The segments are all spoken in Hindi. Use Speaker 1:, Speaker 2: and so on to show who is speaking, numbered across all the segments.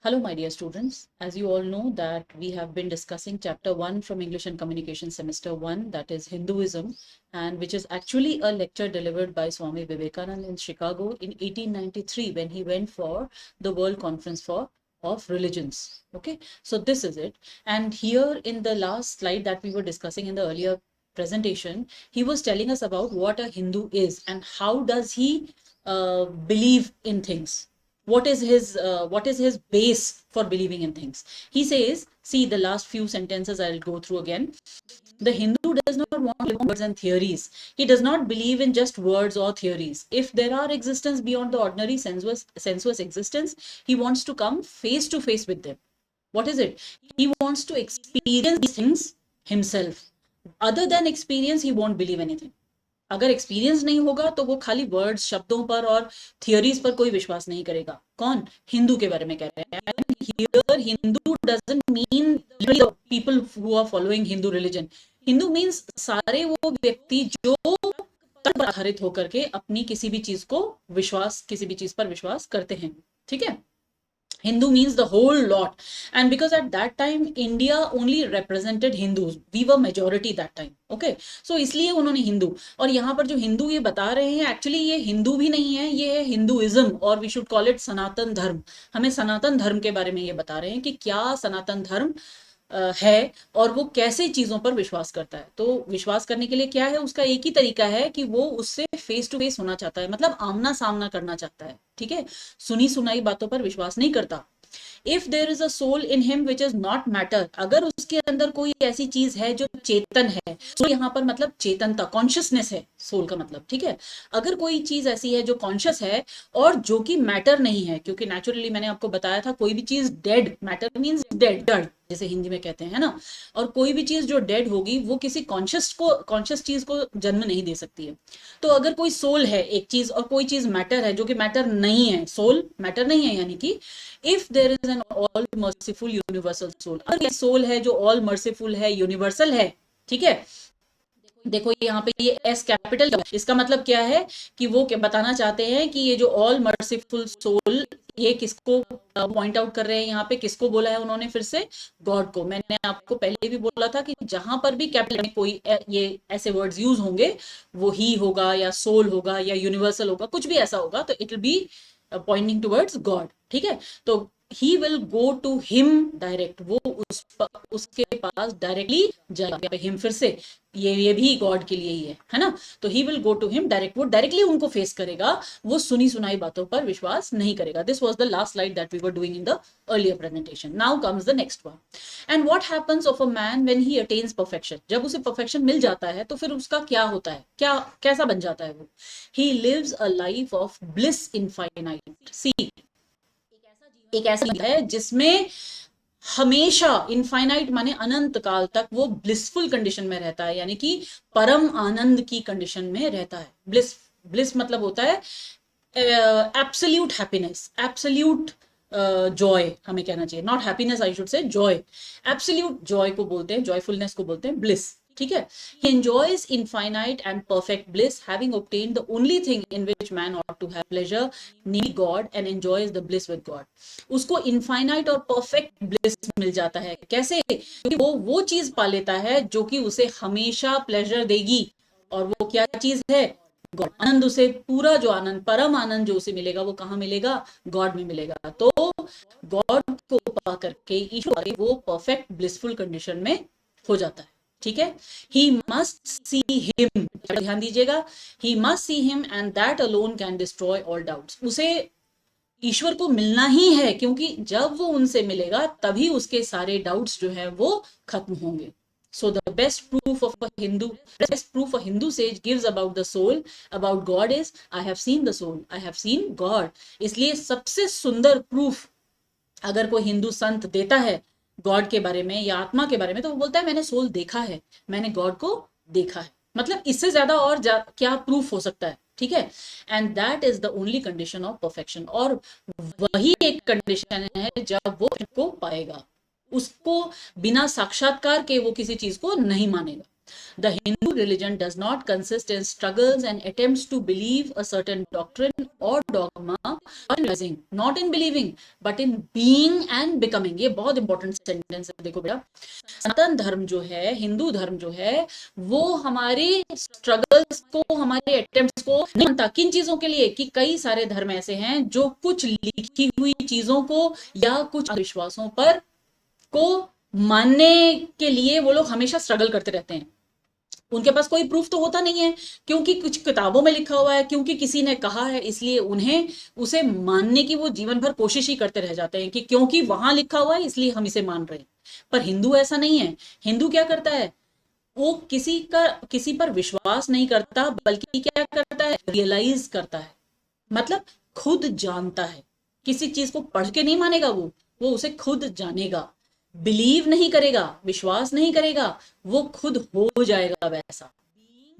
Speaker 1: Hello, my dear students. As you all know that we have been discussing chapter 1 from English and Communication semester 1, that is Hinduism, and which is actually a lecture delivered by Swami Vivekananda in Chicago in 1893 when he went for the World Conference of Religions. Okay, so this is it. And here in the last slide that we were discussing in the earlier presentation, he was telling us about what a Hindu is and how does he believe in things. What is his base for believing in things? He says, see the last few sentences I'll go through again. The Hindu does not want to live on words and theories. He does not believe in just words or theories. If there are existence beyond the ordinary sensuous existence, he wants to come face to face with them. What is it? He wants to experience these things himself. Other than experience, he won't believe anything. अगर एक्सपीरियंस नहीं होगा तो वो खाली वर्ड्स शब्दों पर और थियोरीज पर कोई विश्वास नहीं करेगा. कौन? हिंदू के बारे में कह रहे हैं. Here Hindu doesn't mean people who are following Hindu religion. Hindu means सारे वो व्यक्ति जो तर्क पर आधारित होकर के अपनी किसी भी चीज को किसी भी चीज पर विश्वास करते हैं. ठीक है. Hindu means the whole lot. And because at that time India only represented Hindus, we were majority that time. Okay, so इसलिए उन्होंने हिंदू. और यहाँ पर जो हिंदू ये बता रहे हैं एक्चुअली ये हिंदू भी नहीं है, ये है हिंदुइज्म, और वी शुड कॉल इट सनातन धर्म. हमें सनातन धर्म के बारे में ये बता रहे हैं कि क्या सनातन धर्म है और वो कैसे चीजों पर विश्वास करता है. तो विश्वास करने के लिए क्या है, उसका एक ही तरीका है कि वो उससे फेस टू फेस होना चाहता है, मतलब आमना सामना करना चाहता है. ठीक है. सुनी सुनाई बातों पर विश्वास नहीं करता. If there is a soul in him which is not matter, अगर उसके अंदर कोई ऐसी चीज है जो चेतन है, सोल यहाँ पर मतलब चेतनता, कॉन्शियसनेस है सोल का मतलब. ठीक है. अगर कोई चीज ऐसी है जो कॉन्शियस है और जो कि मैटर नहीं है, क्योंकि नेचुरली मैंने आपको बताया था कोई भी चीज डेड, मैटर मीन्स डेड, जैसे हिंदी में कहते हैं ना, और कोई भी चीज जो डेड होगी वो किसी कॉन्शियस चीज को जन्म नहीं दे सकती है. तो अगर कोई सोल है एक चीज और कोई चीज मैटर है जो कि मैटर नहीं है, सोल मैटर नहीं है, यानी कि if there is an all merciful universal soul, अगर सोल है जो ऑल मर्सीफुल है, यूनिवर्सल है. ठीक है. देखो यहाँ पे ये एस कैपिटल, इसका मतलब क्या है कि वो क्या बताना चाहते हैं कि ये जो ऑल मर्सीफुल सोल, ये किसको पॉइंट आउट कर रहे हैं यहाँ पे, किसको बोला है उन्होंने फिर से? गॉड को. मैंने आपको पहले भी बोला था कि जहां पर भी कैपिटल में कोई ये ऐसे वर्ड्स यूज होंगे, वो ही होगा या सोल होगा या यूनिवर्सल होगा, कुछ भी ऐसा होगा तो it will be pointing towards God. ठीक है. तो he will go to him direct, वो उसके पास डायरेक्टली जाएगा. हिम फिर से ये भी गॉड के लिए ही है ना. तो he will go to him direct, वो डायरेक्टली उनको फेस करेगा, वो सुनी सुनाई बातों पर विश्वास नहीं करेगा. This was the last slide that we were doing in the earlier presentation. Now comes the next one. And what happens of a man when he attains perfection? जब उसे perfection मिल जाता है तो फिर उसका क्या होता है, क्या कैसा बन जाता है वो? He lives a life of bliss infinite. See, एक ऐसा है जिसमें हमेशा, इनफाइनाइट माने अनंत काल तक, वो ब्लिसफुल कंडीशन में रहता है, यानी कि परम आनंद की कंडीशन में रहता है. ब्लिस मतलब होता है एब्सोल्यूट हैप्पीनेस, एब्सोल्यूट जॉय हमें कहना चाहिए, not happiness, I should say Joy. Absolute Joy को बोलते हैं, जॉयफुलनेस को बोलते हैं ब्लिस. ठीक है. He enjoys infinite and perfect bliss, having obtained the only thing in which man ought to have pleasure, namely God, and enjoys the bliss with God. उसको इनफाइनाइट और परफेक्ट ब्लिस मिल जाता है. कैसे? क्योंकि वो चीज पा लेता है जो कि उसे हमेशा प्लेजर देगी. और वो क्या चीज है? गॉड. आनंद, उसे पूरा जो आनंद, परम आनंद जो उसे मिलेगा वो कहाँ मिलेगा? गॉड में मिलेगा. तो गॉड को पा करके, ईश्वर वो परफेक्ट ब्लिसफुल कंडीशन में हो जाता है. ठीक है. ही मस्ट सी हिम, ध्यान दीजिएगा, he must see him and that alone can destroy all doubts. उसे ईश्वर को मिलना ही है, क्योंकि जब वो उनसे मिलेगा तभी उसके सारे डाउट्स जो है वो खत्म होंगे. So the best proof a Hindu sage gives about the soul, about God is, I have seen the soul, I have seen God. इसलिए सबसे सुंदर प्रूफ अगर कोई हिंदू संत देता है गॉड के बारे में या आत्मा के बारे में, तो वो बोलता है मैंने सोल देखा है, मैंने गॉड को देखा है. मतलब इससे ज्यादा और क्या प्रूफ हो सकता है? ठीक है. And that is the only condition of perfection. और वही एक कंडीशन है जब वो को पाएगा. उसको बिना साक्षात्कार के वो किसी चीज को नहीं मानेगा. The Hindu religion does not consist in struggles and attempts to believe a certain doctrine or dogma, not in believing, but in being and becoming. ये बहुत इंपॉर्टेंट सेंटेंस है, देखो बेटा। सनातन धर्म जो है, हिंदू धर्म जो है, वो हमारे स्ट्रगल्स को, हमारे अटेम्प्ट्स को नहीं मानता। किन चीजों के लिए? कि कई सारे धर्म ऐसे हैं जो कुछ लिखी हुई चीजों को या कुछ विश्वासों पर को मानने के लिए वो लोग हमेशा स्ट्रगल करते रहते हैं। उनके पास कोई प्रूफ तो होता नहीं है, क्योंकि कुछ किताबों में लिखा हुआ है, क्योंकि किसी ने कहा है, इसलिए उन्हें उसे मानने की वो जीवन भर कोशिश ही करते रह जाते हैं कि क्योंकि वहां लिखा हुआ है इसलिए हम इसे मान रहे हैं। पर हिंदू ऐसा नहीं है। हिंदू क्या करता है? वो किसी पर विश्वास नहीं करता, बल्कि क्या करता है? रियलाइज करता है। मतलब खुद जानता है। किसी चीज को पढ़ के नहीं मानेगा, वो उसे खुद जानेगा। बिलीव नहीं करेगा, विश्वास नहीं करेगा, वो खुद हो जाएगा वैसा।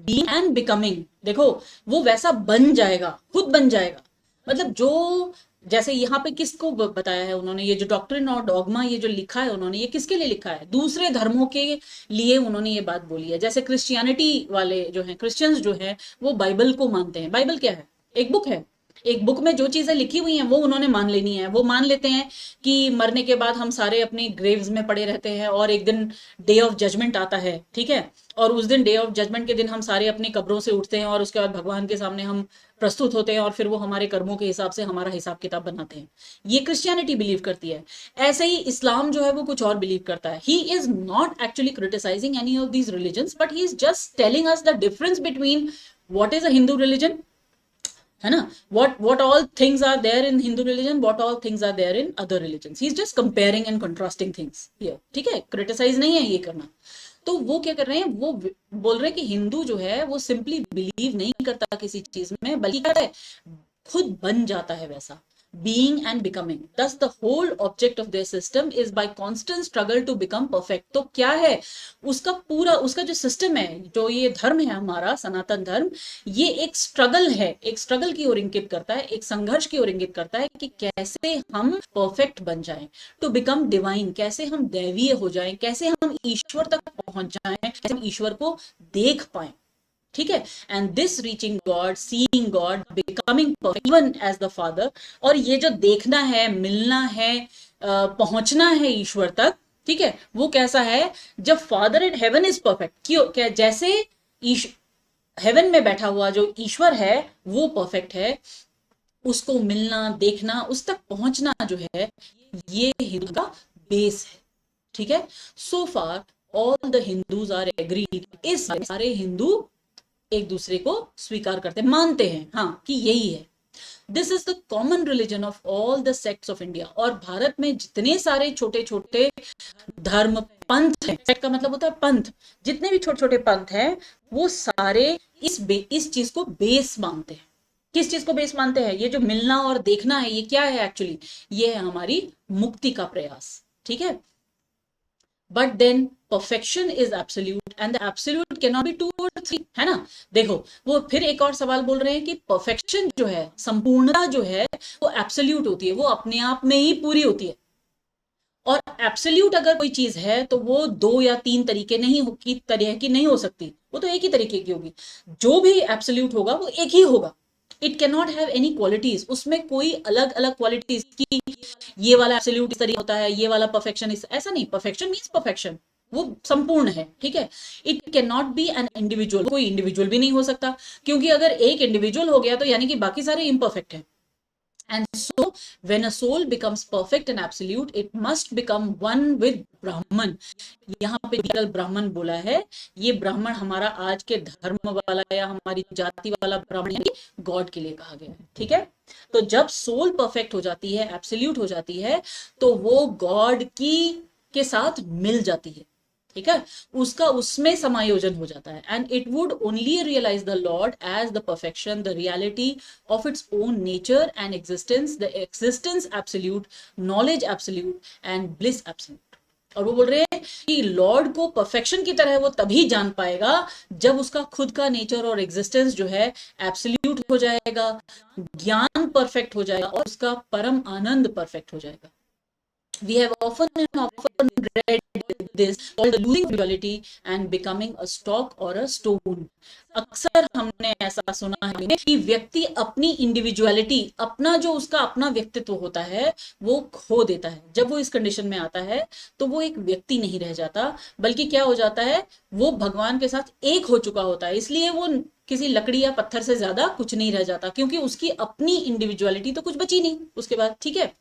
Speaker 1: बीइंग एंड बिकमिंग, देखो वो वैसा बन जाएगा, खुद बन जाएगा। मतलब जो, जैसे यहाँ पे किसको बताया है उन्होंने, ये जो डॉक्ट्रिन और डॉगमा ये जो लिखा है उन्होंने, ये किसके लिए लिखा है? दूसरे धर्मों के लिए उन्होंने ये बात बोली है। जैसे क्रिश्चियनिटी वाले जो हैं, क्रिश्चियंस जो हैं, वो बाइबल को मानते हैं। बाइबल क्या है? एक बुक है। एक बुक में जो चीजें लिखी हुई हैं वो उन्होंने मान लेनी है। वो मान लेते हैं कि मरने के बाद हम सारे अपनी ग्रेव्स में पड़े रहते हैं और एक दिन डे ऑफ जजमेंट आता है, ठीक है? और उस दिन डे ऑफ जजमेंट के दिन हम सारे अपनी कब्रों से उठते हैं और उसके बाद भगवान के सामने हम प्रस्तुत होते हैं और फिर वो हमारे कर्मों के हिसाब से हमारा हिसाब किताब बनाते हैं। ये क्रिश्चियनिटी बिलीव करती है। ऐसे ही इस्लाम जो है वो कुछ और बिलीव करता है। He is not actually criticising any of these religions, but he is just telling us the difference between what is a Hindu religion, है ना? what all things are there in Hindu religion, what all things are there in other religions. He's just comparing and contrasting things here, ठीक है? क्रिटिसाइज नहीं है ये करना। तो वो क्या कर रहे हैं? वो बोल रहे हैं कि हिंदू जो है वो सिंपली बिलीव नहीं करता किसी चीज में, बल्कि क्या है? खुद बन जाता है वैसा। being and becoming, thus the whole object of their system is by constant struggle to become perfect. तो क्या है उसका पूरा, उसका जो सिस्टम है, जो ये धर्म है हमारा सनातन धर्म, ये एक स्ट्रगल है। एक स्ट्रगल की ओर इंगित करता है, एक संघर्ष की ओर इंगित करता है कि कैसे हम परफेक्ट बन जाएं, टू बिकम डिवाइन, कैसे हम दैवीय हो जाएं, कैसे हम ईश्वर तक पहुंच जाएं, कैसे हम ईश्वर को देख पाएं, ठीक है? And this reaching God, seeing God, becoming perfect even as the father. और ये जो देखना है, मिलना है, पहुंचना है ईश्वर तक, ठीक है? वो कैसा है? जब father in heaven is perfect, क्यों? क्या? जैसे हेवन में बैठा हुआ जो ईश्वर है वो परफेक्ट है, उसको मिलना, देखना, उस तक पहुंचना जो है, ये हिंदू का बेस है, ठीक है? So far all the Hindus are agreed, इस सारे हिंदू एक दूसरे को स्वीकार करते, मानते हैं, हाँ, कि यही है। This is the common religion of all the sects of India. और भारत में जितने सारे छोटे छोटे धर्म, पंथ है, सेक्ट का मतलब होता है पंथ, जितने भी छोटे छोटे पंथ हैं, वो सारे इस चीज को बेस मानते हैं। किस चीज को बेस मानते हैं? ये जो मिलना और देखना है, ये क्या है एक्चुअली? ये है हमारी मुक्ति का प्रयास, ठीक है? But than perfection is absolute and the absolute can not B 2 और 3, है ना? देखो वो फिर एक और सवाल बोल रहे हैं कि परफेक्शन जो है, संपूर्णता जो है, वो एब्सोल्यूट होती है, वो अपने आप में ही पूरी होती है। और एब्सोल्यूट अगर कोई चीज है तो वो 2 या 3 तरीके नहीं की तरह की नहीं हो सकती, वो तो एक ही तरीके की होगी। जो भी एब्सोल्यूट होगा वो एक ही होगा। It can not have any qualities, उसमें कोई अलग अलग क्वालिटीज की, ये वाला एब्सोल्यूट इस तरीके होता है, ये वाला परफेक्शन इस, ऐसा नहीं। परफेक्शन मीन्स परफेक्शन, वो संपूर्ण है, ठीक है? It can not B an individual, कोई इंडिविजुअल भी नहीं हो सकता, क्योंकि अगर एक इंडिविजुअल हो गया तो यानी कि बाकी सारे इम्परफेक्ट हैं। And so, when a soul becomes perfect and absolute, it must become one with Brahman. यहाँ पे केवल ब्राह्मण बोला है। ये ब्राह्मण हमारा आज के धर्म वाला या हमारी जाति वाला ब्राह्मण यानी गॉड के लिए कहा गया है, ठीक है? तो जब सोल परफेक्ट हो जाती है, एब्सोल्यूट हो जाती है, तो वो गॉड की के साथ मिल जाती है, ठीक है? उसका उसमें समायोजन हो जाता है। And it would only realise the Lord as the perfection, the reality of its own nature and existence, the existence absolute, knowledge absolute and bliss absolute. और वो बोल रहे हैं कि लॉर्ड को परफेक्शन की तरह वो तभी जान पाएगा जब उसका खुद का नेचर और एग्जिस्टेंस जो है एब्सोल्यूट हो जाएगा, ज्ञान परफेक्ट हो जाएगा और उसका परम आनंद परफेक्ट हो जाएगा। We have often read this called the losing individuality and becoming a stock or a stone. अक्सर हमने ऐसा सुना है कि व्यक्ति अपनी इंडिविजुअलिटी, अपना जो उसका अपना व्यक्तित्व होता है वो खो देता है। जब वो इस कंडीशन में आता है तो वो एक व्यक्ति नहीं रह जाता, बल्कि क्या हो जाता है, वो भगवान के साथ एक हो चुका होता है। इसलिए वो किसी लकड़ी या पत्थर से ज्यादा कुछ नहीं रह जाता, क्योंकि उसकी अपनी इंडिविजुअलिटी तो कुछ बची नहीं उसके बाद। ठीक है,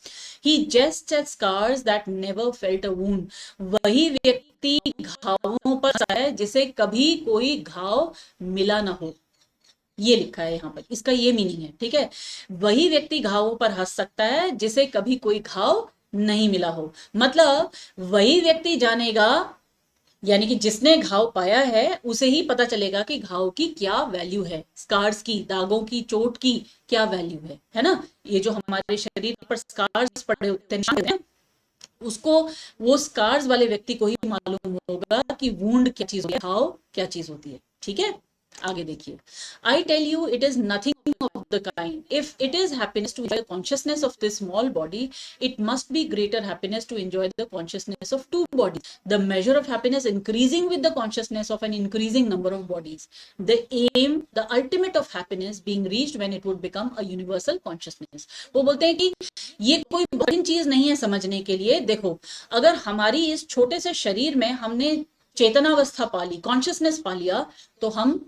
Speaker 1: he just had scars that never felt a wound. वही व्यक्ति घावों पर है जिसे कभी कोई घाव मिला ना हो, ये लिखा है यहाँ पर, इसका ये मीनिंग है। ठीक है, वही व्यक्ति घावों पर हंस सकता है जिसे कभी कोई घाव नहीं मिला हो। मतलब वही व्यक्ति जानेगा, यानी कि जिसने घाव पाया है उसे ही पता चलेगा कि घाव की क्या वैल्यू है, स्कार्स की, दागों की, चोट की क्या वैल्यू है ना। ये जो हमारे शरीर पर स्कार्स पड़े होते हैं, उसको, वो स्कार्स वाले व्यक्ति को ही मालूम होगा कि वुंड क्या चीज होती है, घाव क्या चीज होती है। ठीक है, आगे देखिए। I tell you it is nothing of the kind, if it is happiness to enjoy consciousness of this small body, it must be greater happiness to enjoy the consciousness of two bodies, the measure of happiness increasing with the consciousness of an increasing number of bodies, the aim, the ultimate of happiness being reached when it would become a universal consciousness. वो बोलते हैं कि ये कोई बड़ी चीज नहीं है समझने के लिए। देखो, अगर हमारी इस छोटे से शरीर में हमने चेतनावस्था पा ली, कॉन्शियसनेस पा लिया, तो हम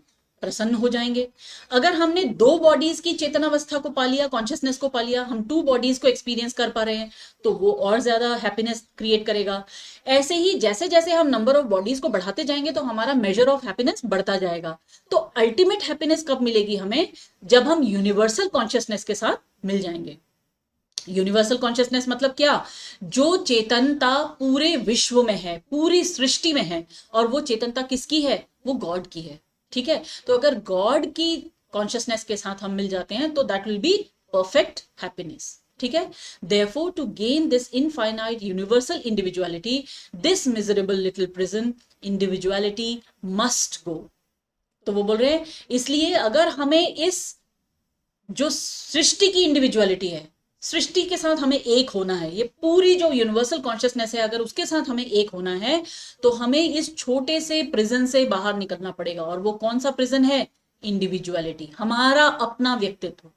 Speaker 1: प्रसन्न हो जाएंगे। अगर हमने दो बॉडीज की चेतनावस्था को पा लिया, कॉन्शियसनेस को पा लिया, हम टू बॉडीज को एक्सपीरियंस कर पा रहे हैं, तो वो और ज्यादा हैप्पीनेस क्रिएट करेगा। ऐसे ही जैसे जैसे हम नंबर ऑफ बॉडीज को बढ़ाते जाएंगे तो हमारा मेजर ऑफ हैप्पीनेस बढ़ता जाएगा। तो अल्टीमेट हैप्पीनेस कब मिलेगी हमें? जब हम यूनिवर्सल कॉन्शियसनेस के साथ मिल जाएंगे। यूनिवर्सल कॉन्शियसनेस मतलब क्या? जो चेतनता पूरे विश्व में है, पूरी सृष्टि में है, और वो चेतनता किसकी है? वो गॉड की है। ठीक है, तो अगर गॉड की कॉन्शियसनेस के साथ हम मिल जाते हैं तो that will be perfect happiness. ठीक है, therefore to gain this infinite universal individuality, this miserable little prison individuality must go। तो वो बोल रहे हैं, इसलिए अगर हमें इस जो सृष्टि की इंडिविजुअलिटी है, सृष्टि के साथ हमें एक होना है, ये पूरी जो यूनिवर्सल कॉन्शियसनेस है, अगर उसके साथ हमें एक होना है तो हमें इस छोटे से प्रिजन से बाहर निकलना पड़ेगा। और वो कौन सा प्रिजन है? इंडिविजुअलिटी, हमारा अपना व्यक्तित्व।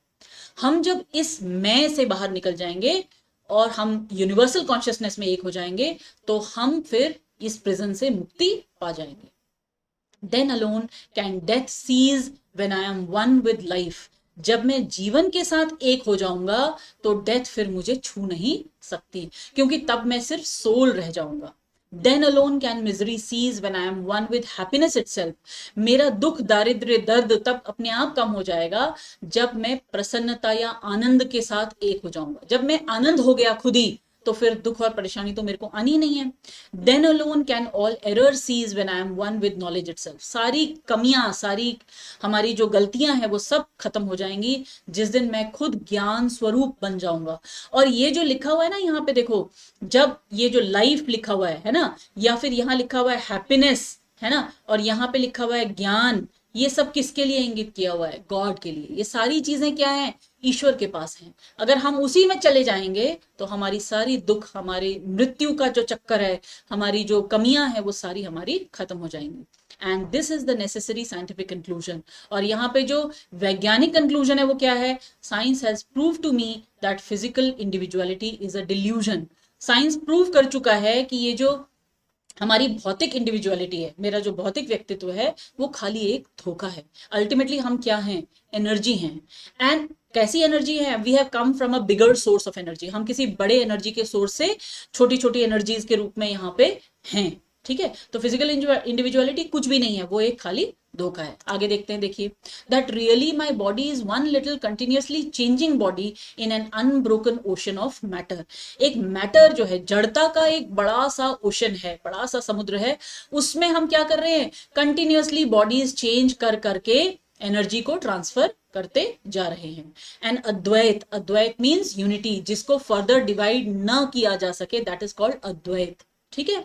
Speaker 1: हम जब इस मैं से बाहर निकल जाएंगे और हम यूनिवर्सल कॉन्शियसनेस में एक हो जाएंगे तो हम फिर इस प्रिजन से मुक्ति पा जाएंगे। Then alone can death cease when I am one with life. जब मैं जीवन के साथ एक हो जाऊंगा तो डेथ फिर मुझे छू नहीं सकती, क्योंकि तब मैं सिर्फ सोल रह जाऊंगा। Then alone can misery cease when I am one with happiness itself. मेरा दुख, दारिद्र्य, दर्द तब अपने आप कम हो जाएगा जब मैं प्रसन्नता या आनंद के साथ एक हो जाऊंगा। जब मैं आनंद हो गया खुद ही, तो फिर दुख और परेशानी तो मेरे को आनी नहीं है। Then alone can all error cease when I am one with knowledge itself. सारी कमियां, सारी हमारी जो गलतियां हैं वो सब खत्म हो जाएंगी जिस दिन मैं खुद ज्ञान स्वरूप बन जाऊंगा। और ये जो लिखा हुआ है ना यहाँ पे देखो, जब ये जो लाइफ लिखा हुआ है ना, या फिर यहाँ लिखा हुआ है हैप्पीनेस, है ना, और यहाँ पे लिखा हुआ है ज्ञान, ये सब किसके लिए इंगित किया हुआ है? गॉड के लिए। ये सारी चीजें क्या है? ईश्वर के पास हैं। अगर हम उसी में चले जाएंगे तो हमारी सारी दुख, हमारी मृत्यु का जो चक्कर है, हमारी जो कमियां हैं वो सारी हमारी खत्म हो जाएंगी। And this is the necessary scientific conclusion. और यहाँ पे जो वैज्ञानिक कंक्लूजन है वो क्या है? Science has proved to me that physical individuality is a delusion. Science prove कर चुका है कि ये जो हमारी भौतिक इंडिविजुअलिटी है, मेरा जो भौतिक व्यक्तित्व है, वो खाली एक धोखा है। अल्टीमेटली हम क्या हैं? एनर्जी हैं। एंड कैसी एनर्जी है? We have come from a bigger source of energy. हम किसी बड़े एनर्जी के सोर्स से छोटी छोटी एनर्जीज के रूप में यहाँ पे हैं। ठीक है, तो फिजिकल इंडिविजुअलिटी कुछ भी नहीं है, वो एक खाली धोखा है। आगे देखते हैं, देखिए। That really my body is one little continuously changing body in an unbroken ocean of matter. एक मैटर जो है, जड़ता का एक बड़ा सा ओशन है, बड़ा सा समुद्र है, उसमें हम क्या कर रहे हैं? कंटिन्यूसली बॉडीज चेंज कर करके एनर्जी को ट्रांसफर करते जा रहे हैं। And Advaita, Advaita means unity, जिसको फर्दर डिवाइड ना किया जा सके, दैट इज कॉल्ड अद्वैत। ठीक है,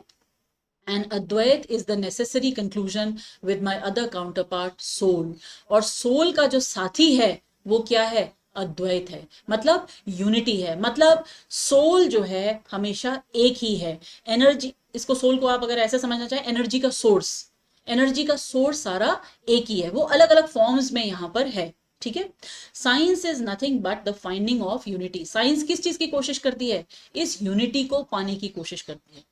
Speaker 1: and Advait is the necessary conclusion with my other counterpart soul। और soul का जो साथी है वो क्या है? अद्वैत है, मतलब यूनिटी है, मतलब सोल जो है हमेशा एक ही है। एनर्जी, इसको सोल को आप अगर ऐसे समझना चाहें, एनर्जी का सोर्स, एनर्जी का सोर्स सारा एक ही है, वो अलग अलग फॉर्म्स में यहां पर है। ठीक है, science is nothing but the finding of unity. Science किस चीज की कोशिश करती है? इस यूनिटी को पाने की कोशिश करती है।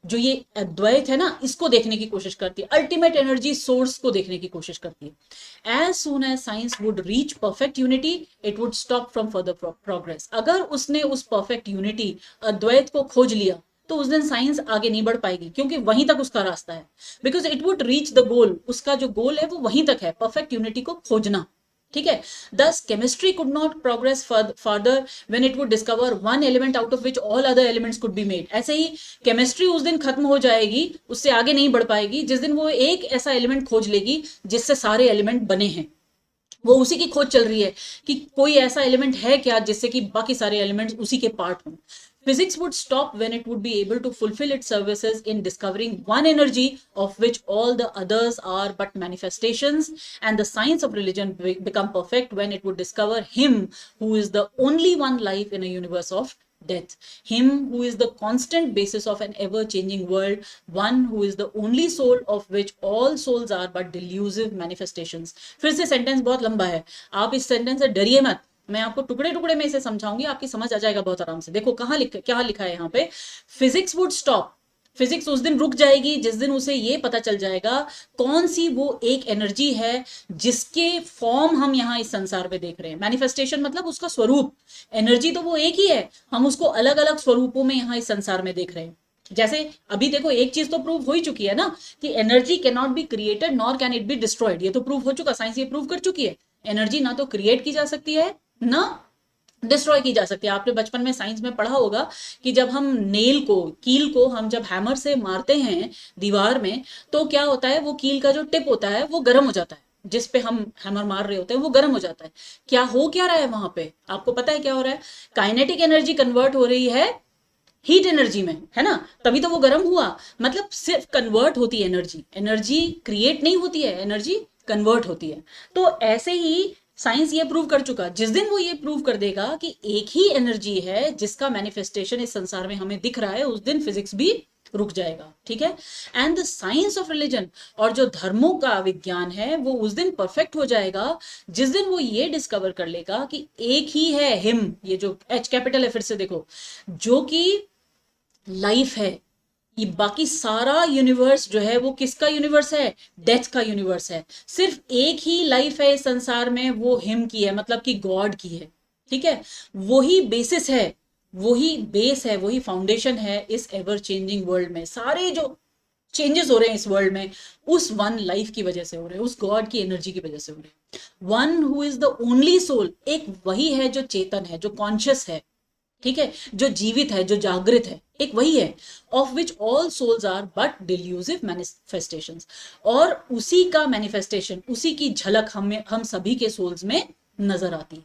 Speaker 1: जो ये अद्वैत है ना, इसको देखने की कोशिश करती है, अल्टीमेट एनर्जी सोर्स को देखने की कोशिश करती है। As soon as science would reach perfect unity, it would stop from further progress. अगर उसने उस परफेक्ट यूनिटी, अद्वैत को खोज लिया, तो उस दिन साइंस आगे नहीं बढ़ पाएगी, क्योंकि वहीं तक उसका रास्ता है। Because it would reach the goal, उसका जो गोल है वो वहीं तक है, परफेक्ट यूनिटी को खोजना। ठीक है, दस chemistry could not progress further when it would discover one element out of which all other elements could be made. ऐसे ही केमिस्ट्री उस दिन खत्म हो जाएगी, उससे आगे नहीं बढ़ पाएगी, जिस दिन वो एक ऐसा एलिमेंट खोज लेगी जिससे सारे एलिमेंट बने हैं। वो उसी की खोज चल रही है कि कोई ऐसा एलिमेंट है क्या जिससे कि बाकी सारे एलिमेंट्स उसी के पार्ट हों। Physics would stop when it would be able to fulfill its services in discovering one energy of which all the others are but manifestations, and the science of religion become perfect when it would discover him who is the only one life in a universe of death, him who is the constant basis of an ever changing world, one who is the only soul of which all souls are but delusive manifestations। फिर से सेंटेंस बहुत लंबा है, आप इस सेंटेंस से डरिए मत, मैं आपको टुकड़े टुकड़े में इसे समझाऊंगी, आपकी समझ आ जाएगा बहुत आराम से। देखो कहां क्या लिखा है यहाँ पे, फिजिक्स वुड स्टॉप, फिजिक्स उस दिन रुक जाएगी जिस दिन उसे ये पता चल जाएगा कौन सी वो एक एनर्जी है जिसके फॉर्म हम यहाँ इस संसार में देख रहे हैं। मैनिफेस्टेशन मतलब उसका स्वरूप, एनर्जी तो वो एक ही है, हम उसको अलग अलग स्वरूपों में यहाँ इस संसार में देख रहे हैं। जैसे अभी देखो एक चीज तो प्रूव हो ही चुकी है ना, कि energy can not be created nor can it be destroyed, ये तो प्रूव हो चुका, साइंस ये प्रूव कर चुकी है। एनर्जी ना तो क्रिएट की जा सकती है ना डिस्ट्रॉय की जा सकती है। आपने बचपन में साइंस में पढ़ा होगा कि जब हम नेल को, कील को हम जब हैमर से मारते हैं दीवार में, तो क्या होता है, वो कील का जो टिप होता है वो गर्म हो जाता है, जिस पे हम हैमर मार रहे होते हैं वो गर्म हो जाता है। क्या रहा है वहां पे, आपको पता है क्या हो रहा है? काइनेटिक एनर्जी कन्वर्ट हो रही है हीट एनर्जी में, है ना, तभी तो वो गर्म हुआ। मतलब सिर्फ कन्वर्ट होती है एनर्जी, एनर्जी क्रिएट नहीं होती है, एनर्जी कन्वर्ट होती है। तो ऐसे ही साइंस ये प्रूव कर चुका, जिस दिन वो ये प्रूव कर देगा कि एक ही एनर्जी है जिसका मैनिफेस्टेशन इस संसार में हमें दिख रहा है, उस दिन फिजिक्स भी रुक जाएगा। ठीक है, and the science of religion, और जो धर्मों का विज्ञान है वो उस दिन परफेक्ट हो जाएगा जिस दिन वो ये डिस्कवर कर लेगा कि एक ही है हिम, ये जो एच कैपिटल है फिर से देखो, जो कि लाइफ है। ये बाकी सारा यूनिवर्स जो है वो किसका यूनिवर्स है? डेथ का यूनिवर्स है। सिर्फ एक ही लाइफ है इस संसार में, वो हिम की है, मतलब कि गॉड की है। ठीक है, वही बेसिस है, वही बेस है, वही फाउंडेशन है इस एवर चेंजिंग वर्ल्ड में। सारे जो चेंजेस हो रहे हैं इस वर्ल्ड में, उस वन लाइफ की वजह से हो रहे हैं, उस गॉड की एनर्जी की वजह से हो रहे हैं। One who is the only soul, एक वही है जो चेतन है, जो कॉन्शियस है, ठीक है, जो जीवित है, जो जागृत है, एक वही है, of which all souls are but delusive manifestations. और उसी का मैनिफेस्टेशन, उसी की झलक हम सभी के सोल्स में नजर आती है।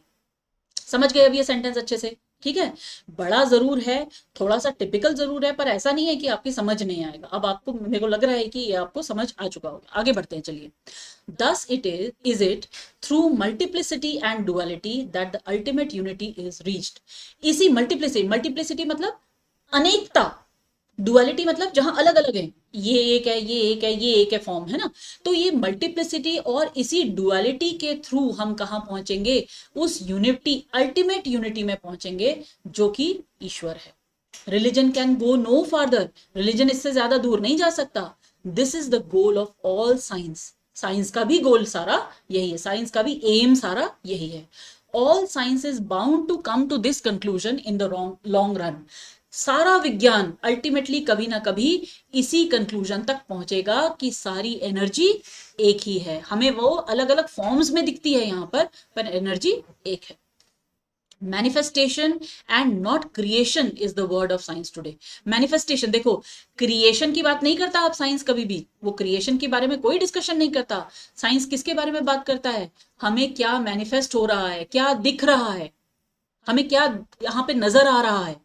Speaker 1: समझ गए अब ये सेंटेंस अच्छे से? ठीक है, बड़ा जरूर है, थोड़ा सा टिपिकल जरूर है, पर ऐसा नहीं है कि आपकी समझ नहीं आएगा। अब आपको, मेरे को लग रहा है कि ये आपको समझ आ चुका होगा। आगे बढ़ते हैं, चलिए। Thus it is it through multiplicity and duality that the ultimate unity is reached। इसी मल्टीप्लिसिटी मतलब अनेकता, डुअलिटी मतलब जहां अलग अलग है, ये एक है, ये एक है, ये एक है, फॉर्म है ना। तो ये मल्टीप्लिसिटी और इसी डुअलिटी के थ्रू हम कहां पहुंचेंगे? उस यूनिटी, अल्टीमेट यूनिटी में पहुंचेंगे, जो कि ईश्वर है। Religion can go no farther, religion इससे ज्यादा दूर नहीं जा सकता। This is the goal of all science, science का भी गोल सारा यही है, साइंस का भी एम सारा यही है। All science is bound to come to this conclusion in the long run. सारा विज्ञान अल्टीमेटली कभी ना कभी इसी कंक्लूजन तक पहुंचेगा कि सारी एनर्जी एक ही है। हमें वो अलग अलग फॉर्म्स में दिखती है यहाँ पर एनर्जी एक है। Manifestation and not creation is the word of science today. Manifestation, देखो क्रिएशन की बात नहीं करता आप साइंस कभी भी, वो क्रिएशन के बारे में कोई डिस्कशन नहीं करता। साइंस किसके बारे में बात करता है? हमें क्या मैनिफेस्ट हो रहा है, क्या दिख रहा है, हमें क्या यहाँ पे नजर आ रहा है,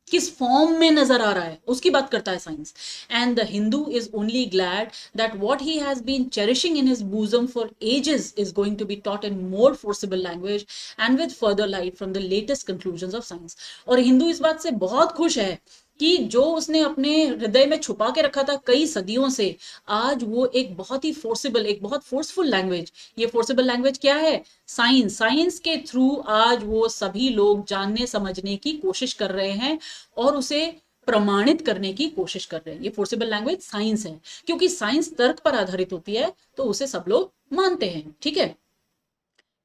Speaker 1: किस फॉर्म में नजर आ रहा है, उसकी बात करता है science. And the Hindu is only glad that what he has been cherishing in his bosom for ages is going to be taught in more forcible language and with further light from the latest conclusions of science. और हिंदू इस बात से बहुत खुश है कि जो उसने अपने हृदय में छुपा के रखा था कई सदियों से, आज वो एक बहुत ही फोर्सिबल, एक बहुत फोर्सफुल लैंग्वेज, ये फोर्सिबल लैंग्वेज क्या है, साइंस, साइंस के थ्रू आज वो सभी लोग जानने समझने की कोशिश कर रहे हैं और उसे प्रमाणित करने की कोशिश कर रहे हैं. ये फोर्सिबल लैंग्वेज साइंस है, क्योंकि साइंस तर्क पर आधारित होती है तो उसे सब लोग मानते हैं. ठीक है.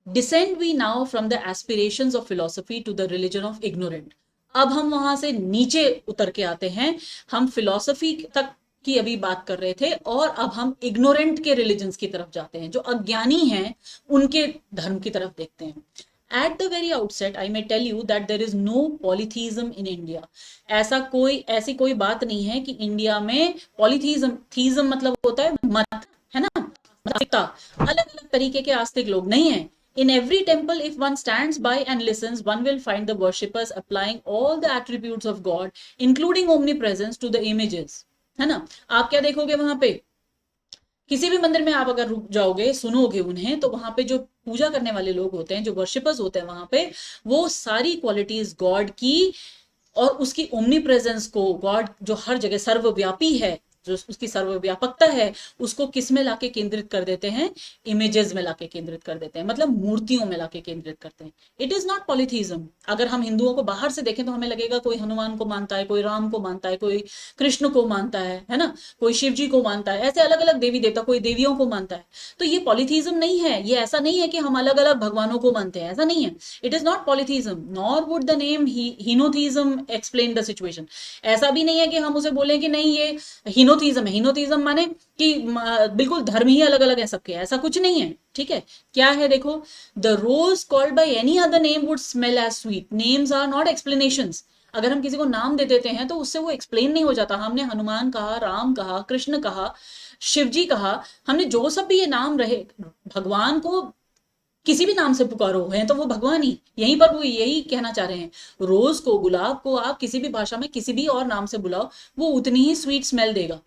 Speaker 1: Descend we now from the aspirations of philosophy to the religion of ignorant. अब हम वहां से नीचे उतर के आते हैं, हम फिलोसफी तक की अभी बात कर रहे थे और अब हम इग्नोरेंट के रिलीजन्स की तरफ जाते हैं, जो अज्ञानी हैं उनके धर्म की तरफ देखते हैं. At the very outset, I may tell you that there is no polytheism in India. ऐसी कोई बात नहीं है कि इंडिया में पॉलीथीज्म, थीज्म मतलब होता है मत, है ना, नास्तिकता, अलग अलग तरीके के आस्तिक लोग नहीं है. In every temple, if one stands by and listens, one will find the worshippers applying all the attributes of God, including omnipresence, to the images. है ना. आप क्या देखोगे वहां पे, किसी भी मंदिर में आप अगर रुक जाओगे, सुनोगे उन्हें, तो वहां पे जो पूजा करने वाले लोग होते हैं, जो वर्शिपर्स होते हैं वहां पे, वो सारी क्वालिटीज गॉड की और उसकी ओमनी प्रेजेंस को, गॉड जो हर जगह सर्वव्यापी है, जो उसकी सर्वव्यापकता है, उसको किस में लाके केंद्रित कर देते हैं, इमेजेस में लाके केंद्रित कर देते हैं, मतलब मूर्तियों में लाके केंद्रित करते हैं. It is not polytheism. अगर हम हिंदुओं को बाहर से देखें तो हमें लगेगा कोई हनुमान को मानता है, कोई राम को मानता है, कोई कृष्ण को मानता है ना, कोई शिव जी को मानता है, ऐसे अलग अलग देवी देवता, कोई देवियों को मानता है. तो ये पॉलीथीज्म नहीं है, ये ऐसा नहीं है कि हम अलग अलग भगवानों को मानते हैं, ऐसा नहीं है. It is not polytheism, nor would the name henotheism explain the situation. ऐसा भी नहीं है कि हम उसे बोलें कि नहीं ये हीनोथीज्म है. हीनोथीज्म माने कि बिल्कुल धर्म ही अलग अलग है सबके, ऐसा कुछ नहीं है. ठीक है. क्या है देखो, the rose called by any other name would smell as sweet. Names are not explanations. अगर हम किसी को नाम दे देते हैं तो उससे वो एक्सप्लेन नहीं हो जाता. हमने हनुमान कहा, राम कहा, कृष्ण कहा, शिवजी कहा, हमने जो सब भी ये नाम रहे, भगवान को किसी भी नाम से पुकारो हैं तो वो भगवान ही. यहीं पर वो यही कहना चाह रहे हैं. रोज को, गुलाब को आप किसी भी भाषा में किसी भी और नाम से बुलाओ, वो उतनी ही स्वीट स्मेल देगा,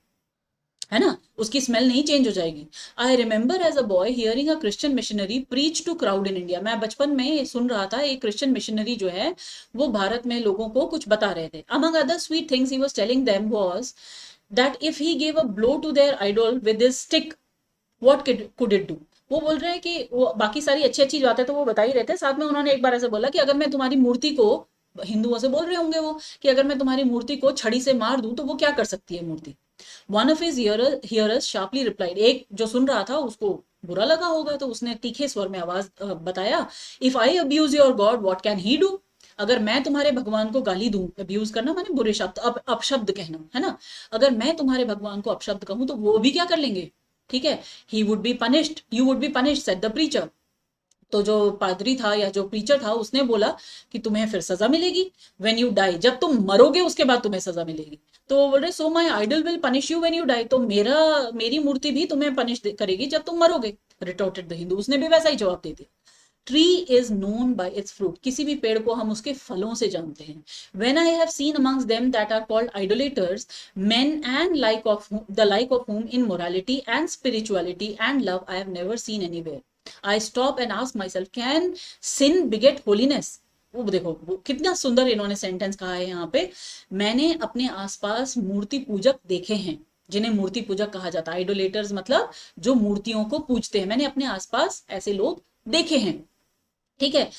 Speaker 1: है ना, उसकी स्मेल नहीं चेंज हो जाएगी. I remember as a boy hearing a Christian missionary preach to crowd in India. मैं बचपन में सुन रहा था एक क्रिश्चियन मिशनरी जो है वो भारत में लोगों को कुछ बता रहे थे. Among other sweet things he was telling them was that if he gave a blow to their idol with his stick, what could it do. वो बोल रहे हैं कि वो बाकी सारी अच्छी अच्छी बातें तो वो बता ही रहे थे, साथ में उन्होंने एक बार ऐसे बोला कि अगर मैं तुम्हारी मूर्ति को, हिंदुओं से बोल रहे होंगे वो, कि अगर मैं तुम्हारी मूर्ति को छड़ी से मार दूं तो वो क्या कर सकती है मूर्ति. One of his hearers sharply replied. एक जो सुन रहा था उसको बुरा लगा होगा तो उसने तीखे स्वर में आवाज बताया, if I abuse your God what can he do. अगर मैं तुम्हारे भगवान को गाली दूं, अब्यूज करना माने बुरे शब्द, अपशब्द कहना, है ना, अगर मैं तुम्हारे भगवान को अपशब्द कहूं तो वो भी क्या कर लेंगे. ठीक है. He would be punished, you would be punished, said the preacher. तो जो पादरी था या जो प्रीचर था उसने बोला कि तुम्हें फिर सजा मिलेगी, व्हेन यू डाई, जब तुम मरोगे उसके बाद तुम्हें सजा मिलेगी. तो वो बोल रहे, so my idol will punish you when you die. तो मेरी मूर्ति भी तुम्हें पनिश करेगी जब तुम मरोगे. रिटोर्टेड द हिंदू. उसने भी वैसा ही जवाब दे दिया. Tree is known by it's fruit. किसी भी पेड़ को हम उसके फलों से जानते हैं. When I have seen amongst them that are called idolaters men and like of whom in morality and spirituality and love I have never seen anywhere, I stop and ask myself, can sin beget holiness. वो देखो वो कितना सुंदर इन्होंने सेंटेंस कहा है यहाँ पे. मैंने अपने आसपास मूर्ति पूजक देखे हैं, जिन्हें मूर्ति पूजक कहा जाता है. आइडोलेटर्स मतलब जो मूर्तियों को पूजते हैं. मैंने अपने आसपास ऐसे लोग देखे हैं. ठीक है.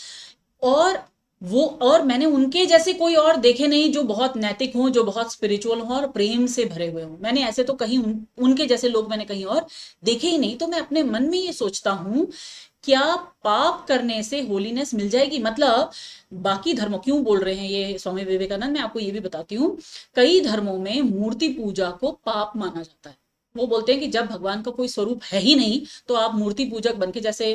Speaker 1: और मैंने उनके जैसे कोई और देखे नहीं जो बहुत नैतिक हों, जो बहुत स्पिरिचुअल हों और प्रेम से भरे हुए हों. मैंने ऐसे तो कहीं उनके जैसे लोग मैंने कहीं और देखे ही नहीं. तो मैं अपने मन में ये सोचता हूं, क्या पाप करने से होलीनेस मिल जाएगी. मतलब बाकी धर्मों, क्यों बोल रहे हैं ये स्वामी विवेकानंद, मैं आपको ये भी बताती हूँ. कई धर्मों में मूर्ति पूजा को पाप माना जाता है. वो बोलते हैं कि जब भगवान का कोई स्वरूप है ही नहीं तो आप मूर्ति पूजक बनके, जैसे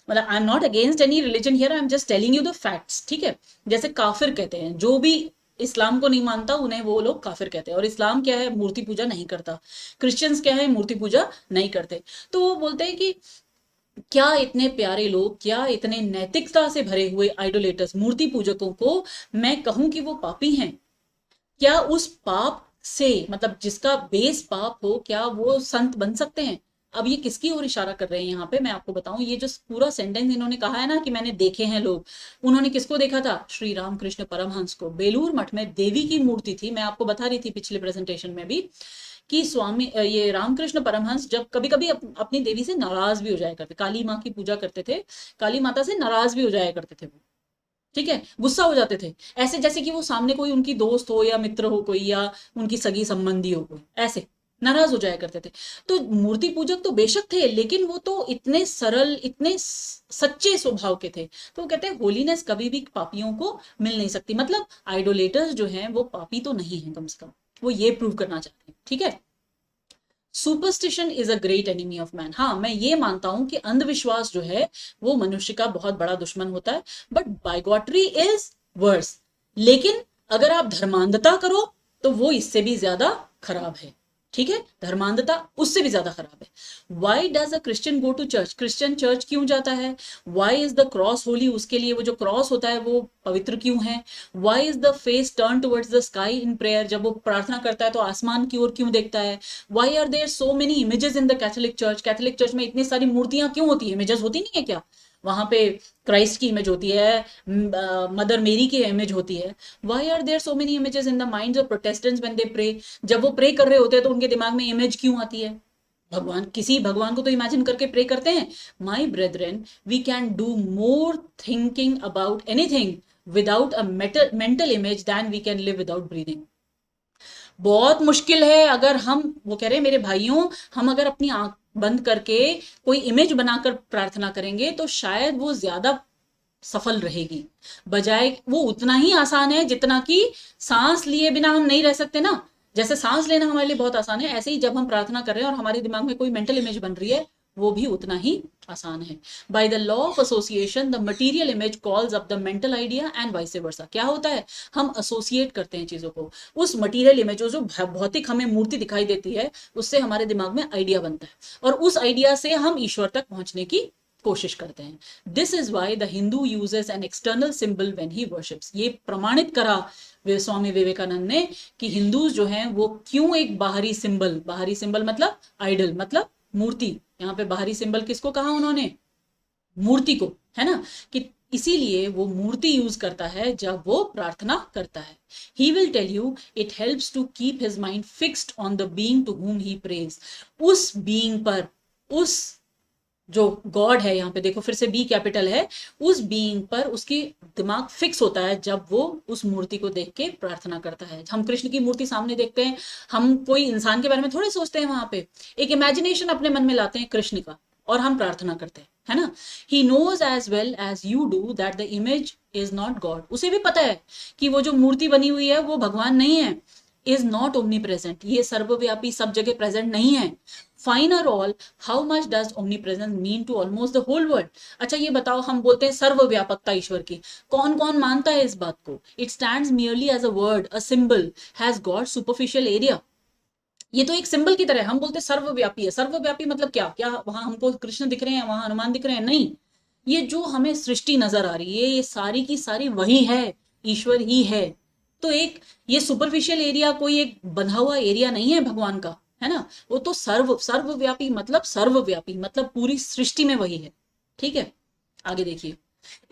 Speaker 1: मतलब I am not against any religion here, I am just telling you the facts. ठीक है. जैसे काफिर कहते हैं, जो भी इस्लाम को नहीं मानता उन्हें वो लोग काफिर कहते हैं. और इस्लाम क्या है, मूर्ति पूजा नहीं करता. क्रिश्चियंस क्या है, मूर्ति पूजा नहीं करते. तो वो बोलते हैं कि क्या इतने प्यारे लोग, क्या इतने नैतिकता से भरे हुए आइडोलेटर्स, मूर्ति पूजकों को मैं कहूं कि वो पापी हैं? क्या उस पाप से, मतलब जिसका बेस पाप हो, क्या वो संत बन सकते हैं? अब ये किसकी ओर इशारा कर रहे हैं यहाँ पे, मैं आपको बताऊं। ये जो पूरा सेंटेंस इन्होंने कहा है ना कि मैंने देखे हैं लोग, उन्होंने किसको देखा था? श्री रामकृष्ण परमहंस को। बेलूर मठ में देवी की मूर्ति थी, मैं आपको बता रही थी पिछले प्रेजेंटेशन में भी, कि स्वामी ये रामकृष्ण परमहंस जब कभी कभी अपनी देवी से नाराज भी हो जाया करते, काली माँ की पूजा करते थे, काली माता से नाराज भी हो जाया करते थे वो, ठीक है, गुस्सा हो जाते थे, ऐसे जैसे कि वो सामने कोई उनकी दोस्त हो या मित्र हो कोई, या उनकी सगी संबंधी हो कोई, ऐसे नाराज हो जाया करते थे। तो मूर्ति पूजक तो बेशक थे, लेकिन वो तो इतने सरल, इतने सच्चे स्वभाव के थे। तो वो कहते हैं होलीनेस कभी भी पापियों को मिल नहीं सकती, मतलब आइडोलेटर्स जो हैं वो पापी तो नहीं है, कम से कम वो ये प्रूव करना चाहते हैं, ठीक है। Superstition is a great enemy of man. हाँ, मैं ये मानता हूं कि अंधविश्वास जो है वो मनुष्य का बहुत बड़ा दुश्मन होता है, बट बाइगॉटरी इज वर्स। लेकिन अगर आप धर्मांधता करो तो वो इससे भी ज्यादा खराब है, ठीक है, धर्मांधता उससे भी ज्यादा खराब है। Why does a Christian go to church? Christian church क्यों जाता है? Why is the cross holy? उसके लिए वो जो क्रॉस होता है वो पवित्र क्यों है? Why is the face turned towards the sky in prayer? जब वो प्रार्थना करता है तो आसमान की ओर क्यों देखता है? Why are there so many images in the Catholic church? Catholic church में इतनी सारी मूर्तियां क्यों होती है? इमेजेस होती नहीं है क्या? वहां पे क्राइस्ट की इमेज होती है, मदर मेरी की इमेज होती है। Why are there so many images in the minds of Protestants when they pray? जब वो प्रे कर रहे होते हैं तो उनके दिमाग में इमेज क्यों आती है? भगवान, किसी भगवान को तो इमेजिन करके प्रे करते हैं। My brethren, we can do more thinking about anything without a mental image than we can live without breathing. बहुत मुश्किल है। अगर हम, वो कह रहे हैं मेरे भाइयों, हम अगर अपनी आंख बंद करके कोई इमेज बनाकर प्रार्थना करेंगे तो शायद वो ज्यादा सफल रहेगी, बजाय वो उतना ही आसान है जितना कि सांस लिए बिना हम नहीं रह सकते ना। जैसे सांस लेना हमारे लिए बहुत आसान है, ऐसे ही जब हम प्रार्थना कर रहे हैं और हमारे दिमाग में कोई मेंटल इमेज बन रही है, वो भी उतना ही आसान है। By the law of association the material image calls up the mental idea and vice versa. क्या होता है? हम एसोसिएट करते हैं चीजों को, उस मटीरियल इमेज जो भौतिक हमें मूर्ति दिखाई देती है उससे हमारे दिमाग में आइडिया बनता है, और उस आइडिया से हम ईश्वर तक पहुंचने की कोशिश करते हैं। This is why the Hindu uses an external symbol when he worships. ये प्रमाणित करा स्वामी विवेकानंद ने कि हिंदूज जो हैं वो क्यों एक बाहरी सिंबल, बाहरी सिंबल मतलब आइडल, मतलब मूर्ति, यहाँ पे बाहरी सिंबल किसको कहा उन्होंने? मूर्ति को, है ना, कि इसीलिए वो मूर्ति यूज करता है जब वो प्रार्थना करता है। He will tell you it helps to keep his mind fixed on the being to whom he praise. उस बीइंग पर, उस जो गॉड है, यहाँ पे देखो फिर से बी कैपिटल है, उस बीइंग पर उसकी दिमाग फिक्स होता है जब वो उस मूर्ति को देख के प्रार्थना करता है। हम कृष्ण की मूर्ति सामने देखते हैं, हम कोई इंसान के बारे में थोड़े सोचते हैं, वहां पे एक इमेजिनेशन अपने मन में लाते हैं कृष्ण का, और हम प्रार्थना करते हैं, है ना। He knows as well as you do that the image is not God. उसे भी पता है कि वो जो मूर्ति बनी हुई है वो भगवान नहीं है। इज नॉट ओमनी प्रेजेंट, ये सर्वव्यापी, सब जगह प्रेजेंट नहीं है। Finer all, how much does omnipresence mean to almost the whole world? अच्छा ये बताओ, हम बोलते हैं सर्वव्यापकता ईश्वर की, कौन कौन मानता है इस बात को? It stands merely as a word, a symbol, has God superficial area? ये तो एक सिंबल की तरह है। हम बोलते हैं सर्वव्यापी है, सर्वव्यापी मतलब क्या? क्या वहां हमको कृष्ण दिख रहे हैं, वहां हनुमान दिख रहे हैं? नहीं, ये जो हमें सृष्टि नजर आ रही है ये सारी की सारी वही है, ईश्वर ही है। तो एक, ये सुपरफिशियल एरिया कोई एक बंधा हुआ एरिया नहीं है भगवान का, है ना। वो तो सर्वव्यापी मतलब सर्वव्यापी मतलब पूरी सृष्टि में वही है, ठीक है। आगे देखिए,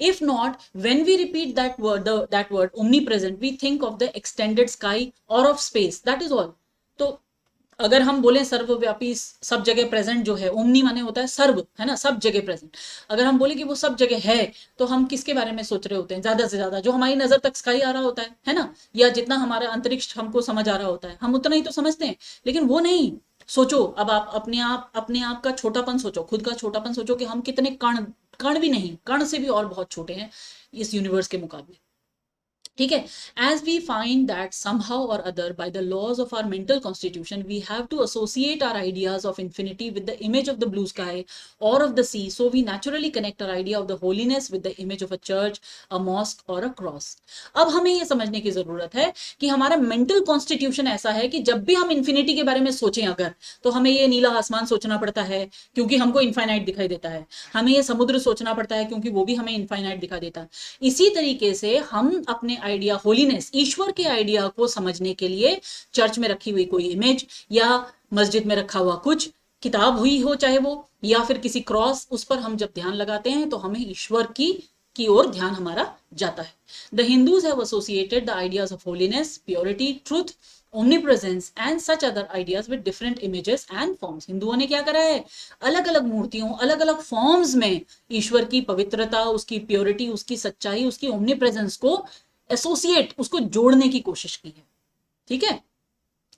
Speaker 1: if not, when we repeat that word omnipresent, we think of the extended sky or of space, that is all। तो अगर हम बोले सर्वव्यापी, सब जगह प्रेजेंट जो है, ओमनी माने होता है सर्व, है ना, सब जगह प्रेजेंट। अगर हम बोले कि वो सब जगह है, तो हम किसके बारे में सोच रहे होते हैं? ज्यादा से ज्यादा जो हमारी नजर तक स्काई आ रहा होता है ना, या जितना हमारा अंतरिक्ष हमको समझ आ रहा होता है, हम उतना ही तो समझते हैं। लेकिन वो नहीं। सोचो, अब आप अपने आप का छोटापन सोचो, खुद का छोटापन सोचो कि हम कितने कण, कण भी नहीं, कण से भी और बहुत छोटे हैं इस यूनिवर्स के मुकाबले। ठीक है. As we find that somehow or other by the laws of our mental constitution we have to associate our ideas of infinity with the image of the blue sky or of the sea, so we naturally connect our idea of the holiness with the image of a church, a mosque or a cross. अब हमें ये समझने की जरूरत है कि हमारा मेंटल कॉन्स्टिट्यूशन ऐसा है कि जब भी हम इन्फिनिटी के बारे में सोचें अगर, तो हमें ये नीला आसमान सोचना पड़ता है क्योंकि हमको इनफाइनाइट दिखाई देता है, हमें ये समुद्र सोचना पड़ता है क्योंकि वो भी हमें इनफाइनाइट दिखा देता है. इसी तरीके से हम अपने आइडिया होलीनेस, ईश्वर के आइडिया को समझने के लिए चर्च में रखी हुई कोई इमेज या मस्जिद में रखा हुआ कुछ किताब हुई हो चाहे वो, या फिर किसी क्रॉस, उस पर हम जब ध्यान लगाते हैं तो हमें ईश्वर की ओर ध्यान हमारा जाता है. The Hindus have associated the ideas of holiness, purity, truth, omnipresence and such other ideas with different images and forms. हिंदुओं ने क्या करा है, अलग अलग मूर्तियों, अलग अलग फॉर्म्स में ईश्वर की पवित्रता, उसकी प्योरिटी, उसकी सच्चाई, उसकी ओमनीप्रेजेंस को एसोसिएट, उसको जोड़ने की कोशिश की है. ठीक है.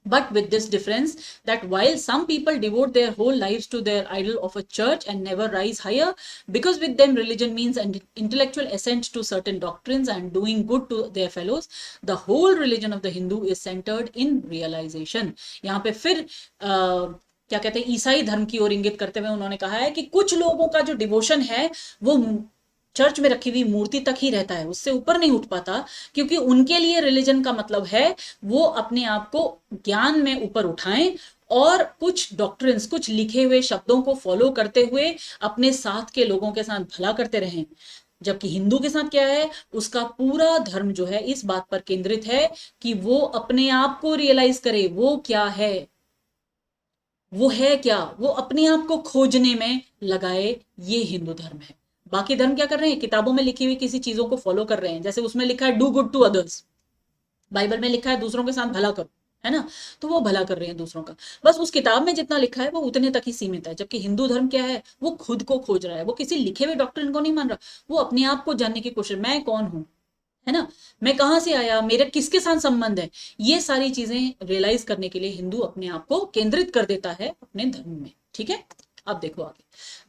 Speaker 1: But with this difference that while some people devote their whole lives to their idol of a church and never rise higher, because with them religion means an intellectual assent to certain doctrines and doing good to their fellows, the whole religion of the Hindu is centered in realization. यहाँ पे फिर क्या कहते हैं, ईसाई धर्म की ओर इंगित करते हुए उन्होंने कहा है कि कुछ लोगों का जो डिवोशन है वो चर्च में रखी हुई मूर्ति तक ही रहता है, उससे ऊपर नहीं उठ पाता, क्योंकि उनके लिए रिलीजन का मतलब है वो अपने आप को ज्ञान में ऊपर उठाएं और कुछ डॉक्ट्रिन्स, कुछ लिखे हुए शब्दों को फॉलो करते हुए अपने साथ के लोगों के साथ भला करते रहें. जबकि हिंदू के साथ क्या है, उसका पूरा धर्म जो है इस बात पर केंद्रित है कि वो अपने आप को रियलाइज करे, वो क्या है, वो है क्या, वो अपने आप को खोजने में लगाए. ये हिंदू धर्म है. बाकी धर्म क्या कर रहे हैं, किताबों में लिखी हुई किसी चीजों को फॉलो कर रहे हैं. जैसे उसमें लिखा है do good to others, Bible में लिखा है दूसरों के साथ भला करो, है ना, तो वो भला कर रहे हैं दूसरों का. बस उस किताब में जितना लिखा है वो उतने तक ही सीमित है. जबकि हिंदू धर्म क्या है, वो खुद को खोज रहा है, वो किसी लिखे हुए डॉक्ट्रिन को नहीं मान रहा, वो अपने आप को जानने की कोशिश, मैं कौन हूं, है ना, मैं कहां से आया, मेरा किसके साथ संबंध है, ये सारी चीजें रियलाइज करने के लिए हिंदू अपने आप को केंद्रित कर देता है अपने धर्म में. ठीक है. अब देखो आगे,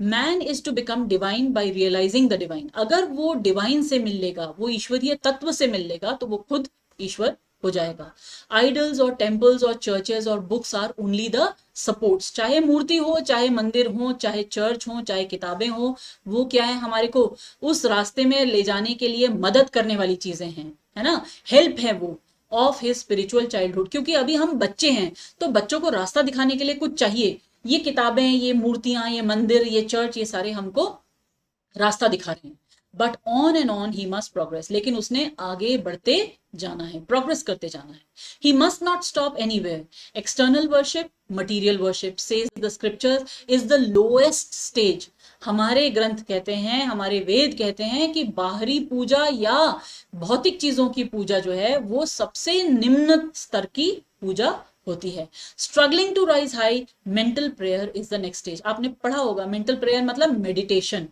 Speaker 1: man is to become divine by realising the divine. अगर वो डिवाइन से मिल लेगा, वो ईश्वरीय तत्व से मिल लेगा, तो वो खुद ईश्वर हो जाएगा. आइडल्स और टेम्पल्स और चर्चेस और books are only the supports. चाहे मूर्ति हो, चाहे मंदिर हो, चाहे चर्च हो, चाहे किताबें हो, वो क्या है, हमारे को उस रास्ते में ले जाने के लिए मदद करने वाली चीजें हैं, है ना, हेल्प है वो ऑफ हिज स्पिरिचुअल चाइल्डहुड. क्योंकि अभी हम बच्चे हैं तो बच्चों को रास्ता दिखाने के लिए कुछ चाहिए. ये किताबें, ये मूर्तियां, ये मंदिर, ये चर्च, ये सारे हमको रास्ता दिखा रहे हैं. But on he must progress. लेकिन उसने आगे बढ़ते जाना है, प्रोग्रेस करते जाना है. He must not stop anywhere. External worship, material worship, says the scripture, is the lowest stage. हमारे ग्रंथ कहते हैं, हमारे वेद कहते हैं कि बाहरी पूजा या भौतिक चीजों की पूजा जो है वो सबसे निम्न स्तर की पूजा होती है. Struggling to rise high, mental prayer is the next stage. आपने पढ़ा होगा मेंटल प्रेयर मतलब मेडिटेशन,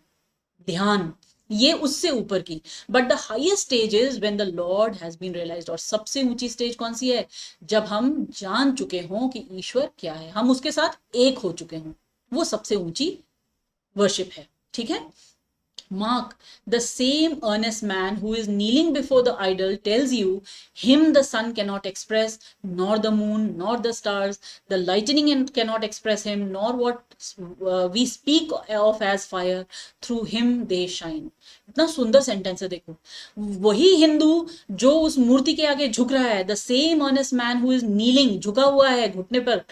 Speaker 1: ध्यान, ये उससे ऊपर की. But the highest stage is when the Lord has been realised. और सबसे ऊंची स्टेज कौन सी है, जब हम जान चुके हों कि ईश्वर क्या है, हम उसके साथ एक हो चुके हों, वो सबसे ऊंची वर्शिप है. ठीक है. Mark, the same earnest man who is kneeling before the idol tells you, him the sun cannot express, nor the moon, nor the stars, the lightning cannot express him, nor what we speak of as fire, through him they shine. इतना सुंदर सेंटेंस है देखो. वही हिंदू जो उस मूर्ति के आगे झुक रहा है, the same earnest man who is kneeling, झुका हुआ है घुटने पर,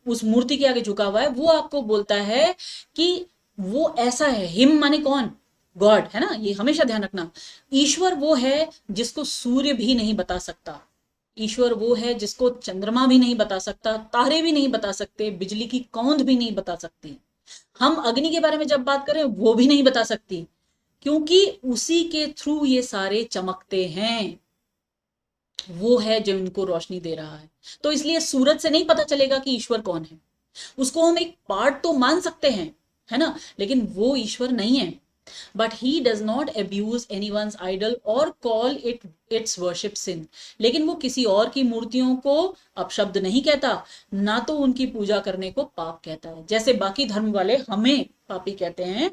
Speaker 1: उस मूर्ति के आगे झुका हुआ है, वो आपको बोलता है कि वो ऐसा है. हिम माने कौन, गॉड, है ना, ये हमेशा ध्यान रखना. ईश्वर वो है जिसको सूर्य भी नहीं बता सकता. ईश्वर वो है जिसको चंद्रमा भी नहीं बता सकता, तारे भी नहीं बता सकते, बिजली की कौंध भी नहीं बता सकती. हम अग्नि के बारे में जब बात करें वो भी नहीं बता सकती, क्योंकि उसी के थ्रू ये सारे चमकते हैं. वो है जो इनको रोशनी दे रहा है. तो इसलिए सूरज से नहीं पता चलेगा कि ईश्वर कौन है. उसको हम एक पार्ट तो मान सकते हैं, है ना, लेकिन वो ईश्वर नहीं है. But he does not abuse anyone's idol or call it its worship sin. लेकिन वो किसी और की मूर्तियों को अपशब्द नहीं कहता, ना तो उनकी पूजा करने को पाप कहता है. जैसे बाकी धर्म वाले हमें पापी कहते हैं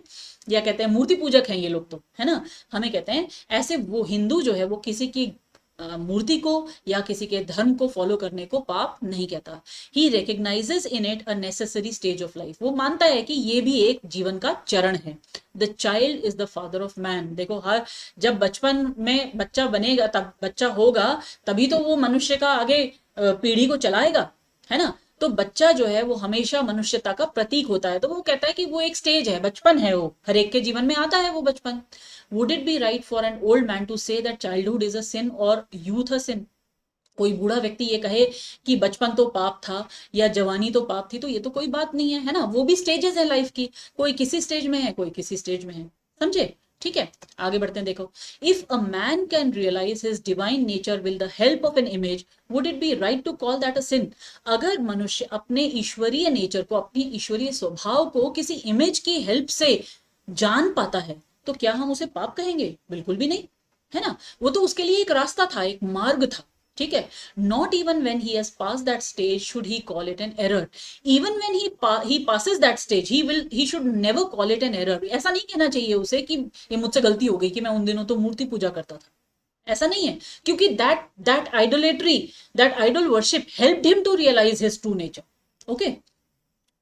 Speaker 1: या कहते हैं मूर्ति पूजक हैं ये लोग, तो है ना, हमें कहते हैं, ऐसे वो हिंदू जो है वो किसी की मूर्ति को या किसी के धर्म को फॉलो करने को पाप नहीं कहता। He recognises in it a necessary stage of life, वो मानता है कि ये भी एक जीवन का चरण है। The child is the father of man. देखो, हर जब बचपन में बच्चा बनेगा, तब बच्चा होगा, तभी तो वो मनुष्य का आगे पीढ़ी को चलाएगा, है ना। तो बच्चा जो है वो हमेशा मनुष्यता का प्रतीक होता है। तो वो कहता है कि वो एक स्टेज है, बचपन है, वो हर एक के जीवन में आता है वो बचपन। Would it be right for an old man to say that childhood is a sin or youth अ सिन? कोई बूढ़ा व्यक्ति ये कहे कि बचपन तो पाप था या जवानी तो पाप थी, तो ये तो कोई बात नहीं है, है ना। वो भी स्टेजेस है लाइफ की, कोई किसी स्टेज में है, कोई किसी स्टेज में है, समझे। ठीक है, आगे बढ़ते हैं। देखो, if a man can realise his divine nature with the help of an image, would it be right to call that a sin? अगर मनुष्य अपने ईश्वरीय नेचर को, अपनी ईश्वरीय स्वभाव को किसी इमेज की हेल्प से जान पाता है, तो क्या हम उसे पाप कहेंगे? बिल्कुल भी नहीं, है ना। वो तो उसके लिए एक रास्ता था, एक मार्ग था, ठीक है। Not even when he has pass that stage should he call it an error. Even when he passes that stage, he should never call it an error. ऐसा नहीं कहना चाहिए उसे कि ये मुझसे गलती हो गई कि मैं उन दिनों तो मूर्ति पूजा करता था, ऐसा नहीं है। क्योंकि that idolatry, that idol worship helped him to realise his true nature. Okay,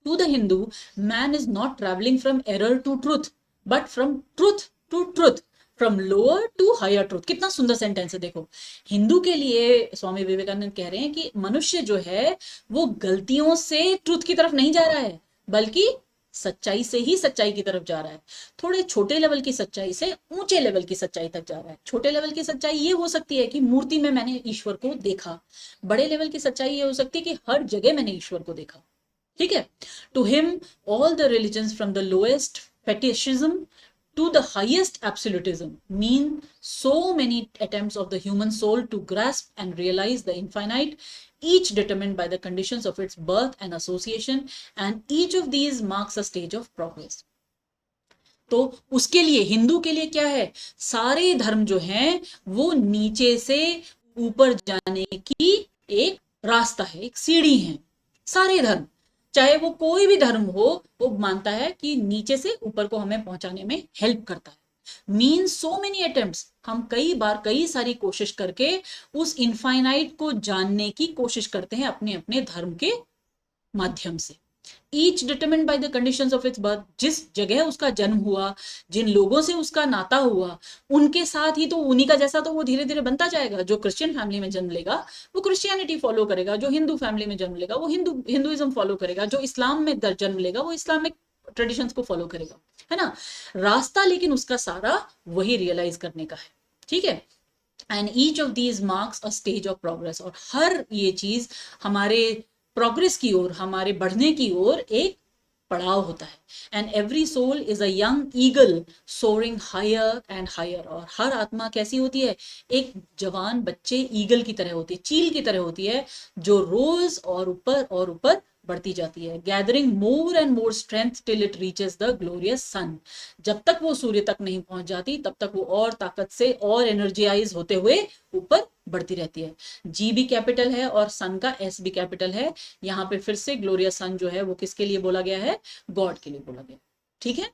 Speaker 1: to the Hindu, man is not traveling from error to truth, but from truth to truth, from lower to higher truth। कितना सुंदर सेंटेंस है, देखो। हिंदू के लिए स्वामी विवेकानंद कह रहे हैं कि मनुष्य जो है वो गलतियों से ट्रुथ की तरफ नहीं जा रहा है, बल्कि सच्चाई से ही सच्चाई की तरफ जा रहा है। थोड़े छोटे लेवल की सच्चाई से ऊंचे लेवल की सच्चाई तक जा रहा है। छोटे लेवल की सच्चाई ये हो सकती है कि मूर्ति में मैंने ईश्वर को देखा। बड़े लेवल की सच्चाई ये हो सकती है कि हर जगह मैंने ईश्वर को देखा, ठीक है। To him all the religions from the lowest fetishism to the highest absolutism mean so many attempts of the human soul to grasp and realize the infinite, each determined by the conditions of its birth and association, and each of these marks a stage of progress। तो उसके लिए, हिंदू के लिए क्या है? सारे धर्म जो हैं वो नीचे से ऊपर जाने की एक रास्ता है, एक सीढ़ी है। सारे धर्म, चाहे वो कोई भी धर्म हो, वो मानता है कि नीचे से ऊपर को हमें पहुंचाने में हेल्प करता है। मीन सो मेनी अटेम्प्ट्स, हम कई बार कई सारी कोशिश करके उस इनफाइनाइट को जानने की कोशिश करते हैं अपने अपने धर्म के माध्यम से। Each determined by the conditions of its birth, जिस जगह उसका जन्म हुआ, जिन लोगों से उसका नाता हुआ, उनके साथ ही तो उन्हीं का जैसा तो वो धीरे धीरे बनता जाएगा। जो क्रिश्चियन फैमिली में जन्म लेगा वो क्रिश्चियनिटी फॉलो करेगा, जो हिंदू फैमिली में जन्म लेगा वो हिंदुइज्म फॉलो करेगा, जो इस्लाम में जन्म लेगा वो इस्लामिक ट्रेडिशंस को फॉलो करेगा, है ना। रास्ता लेकिन उसका सारा वही रियलाइज करने का है, ठीक है। And each of these marks a stage of progress, और हर ये चीज हमारे प्रोग्रेस की ओर, हमारे बढ़ने की ओर एक पड़ाव होता है। And every soul is a young eagle soaring higher and higher. और हर आत्मा कैसी होती है? एक जवान बच्चे ईगल की तरह होती है, चील की तरह होती है, जो रोज और ऊपर बढ़ती जाती है। Gathering more and more strength till it reaches the glorious sun. जब तक वो सूर्य तक नहीं पहुंच जाती, तब तक वो और ताकत से और एनर्जाइज होते हुए ऊपर बढ़ती रहती है। जी भी कैपिटल है और सन का एस भी कैपिटल है। यहाँ पे फिर से ग्लोरियस सन जो है वो किसके लिए बोला गया है? गॉड के लिए बोला गया, ठीक है।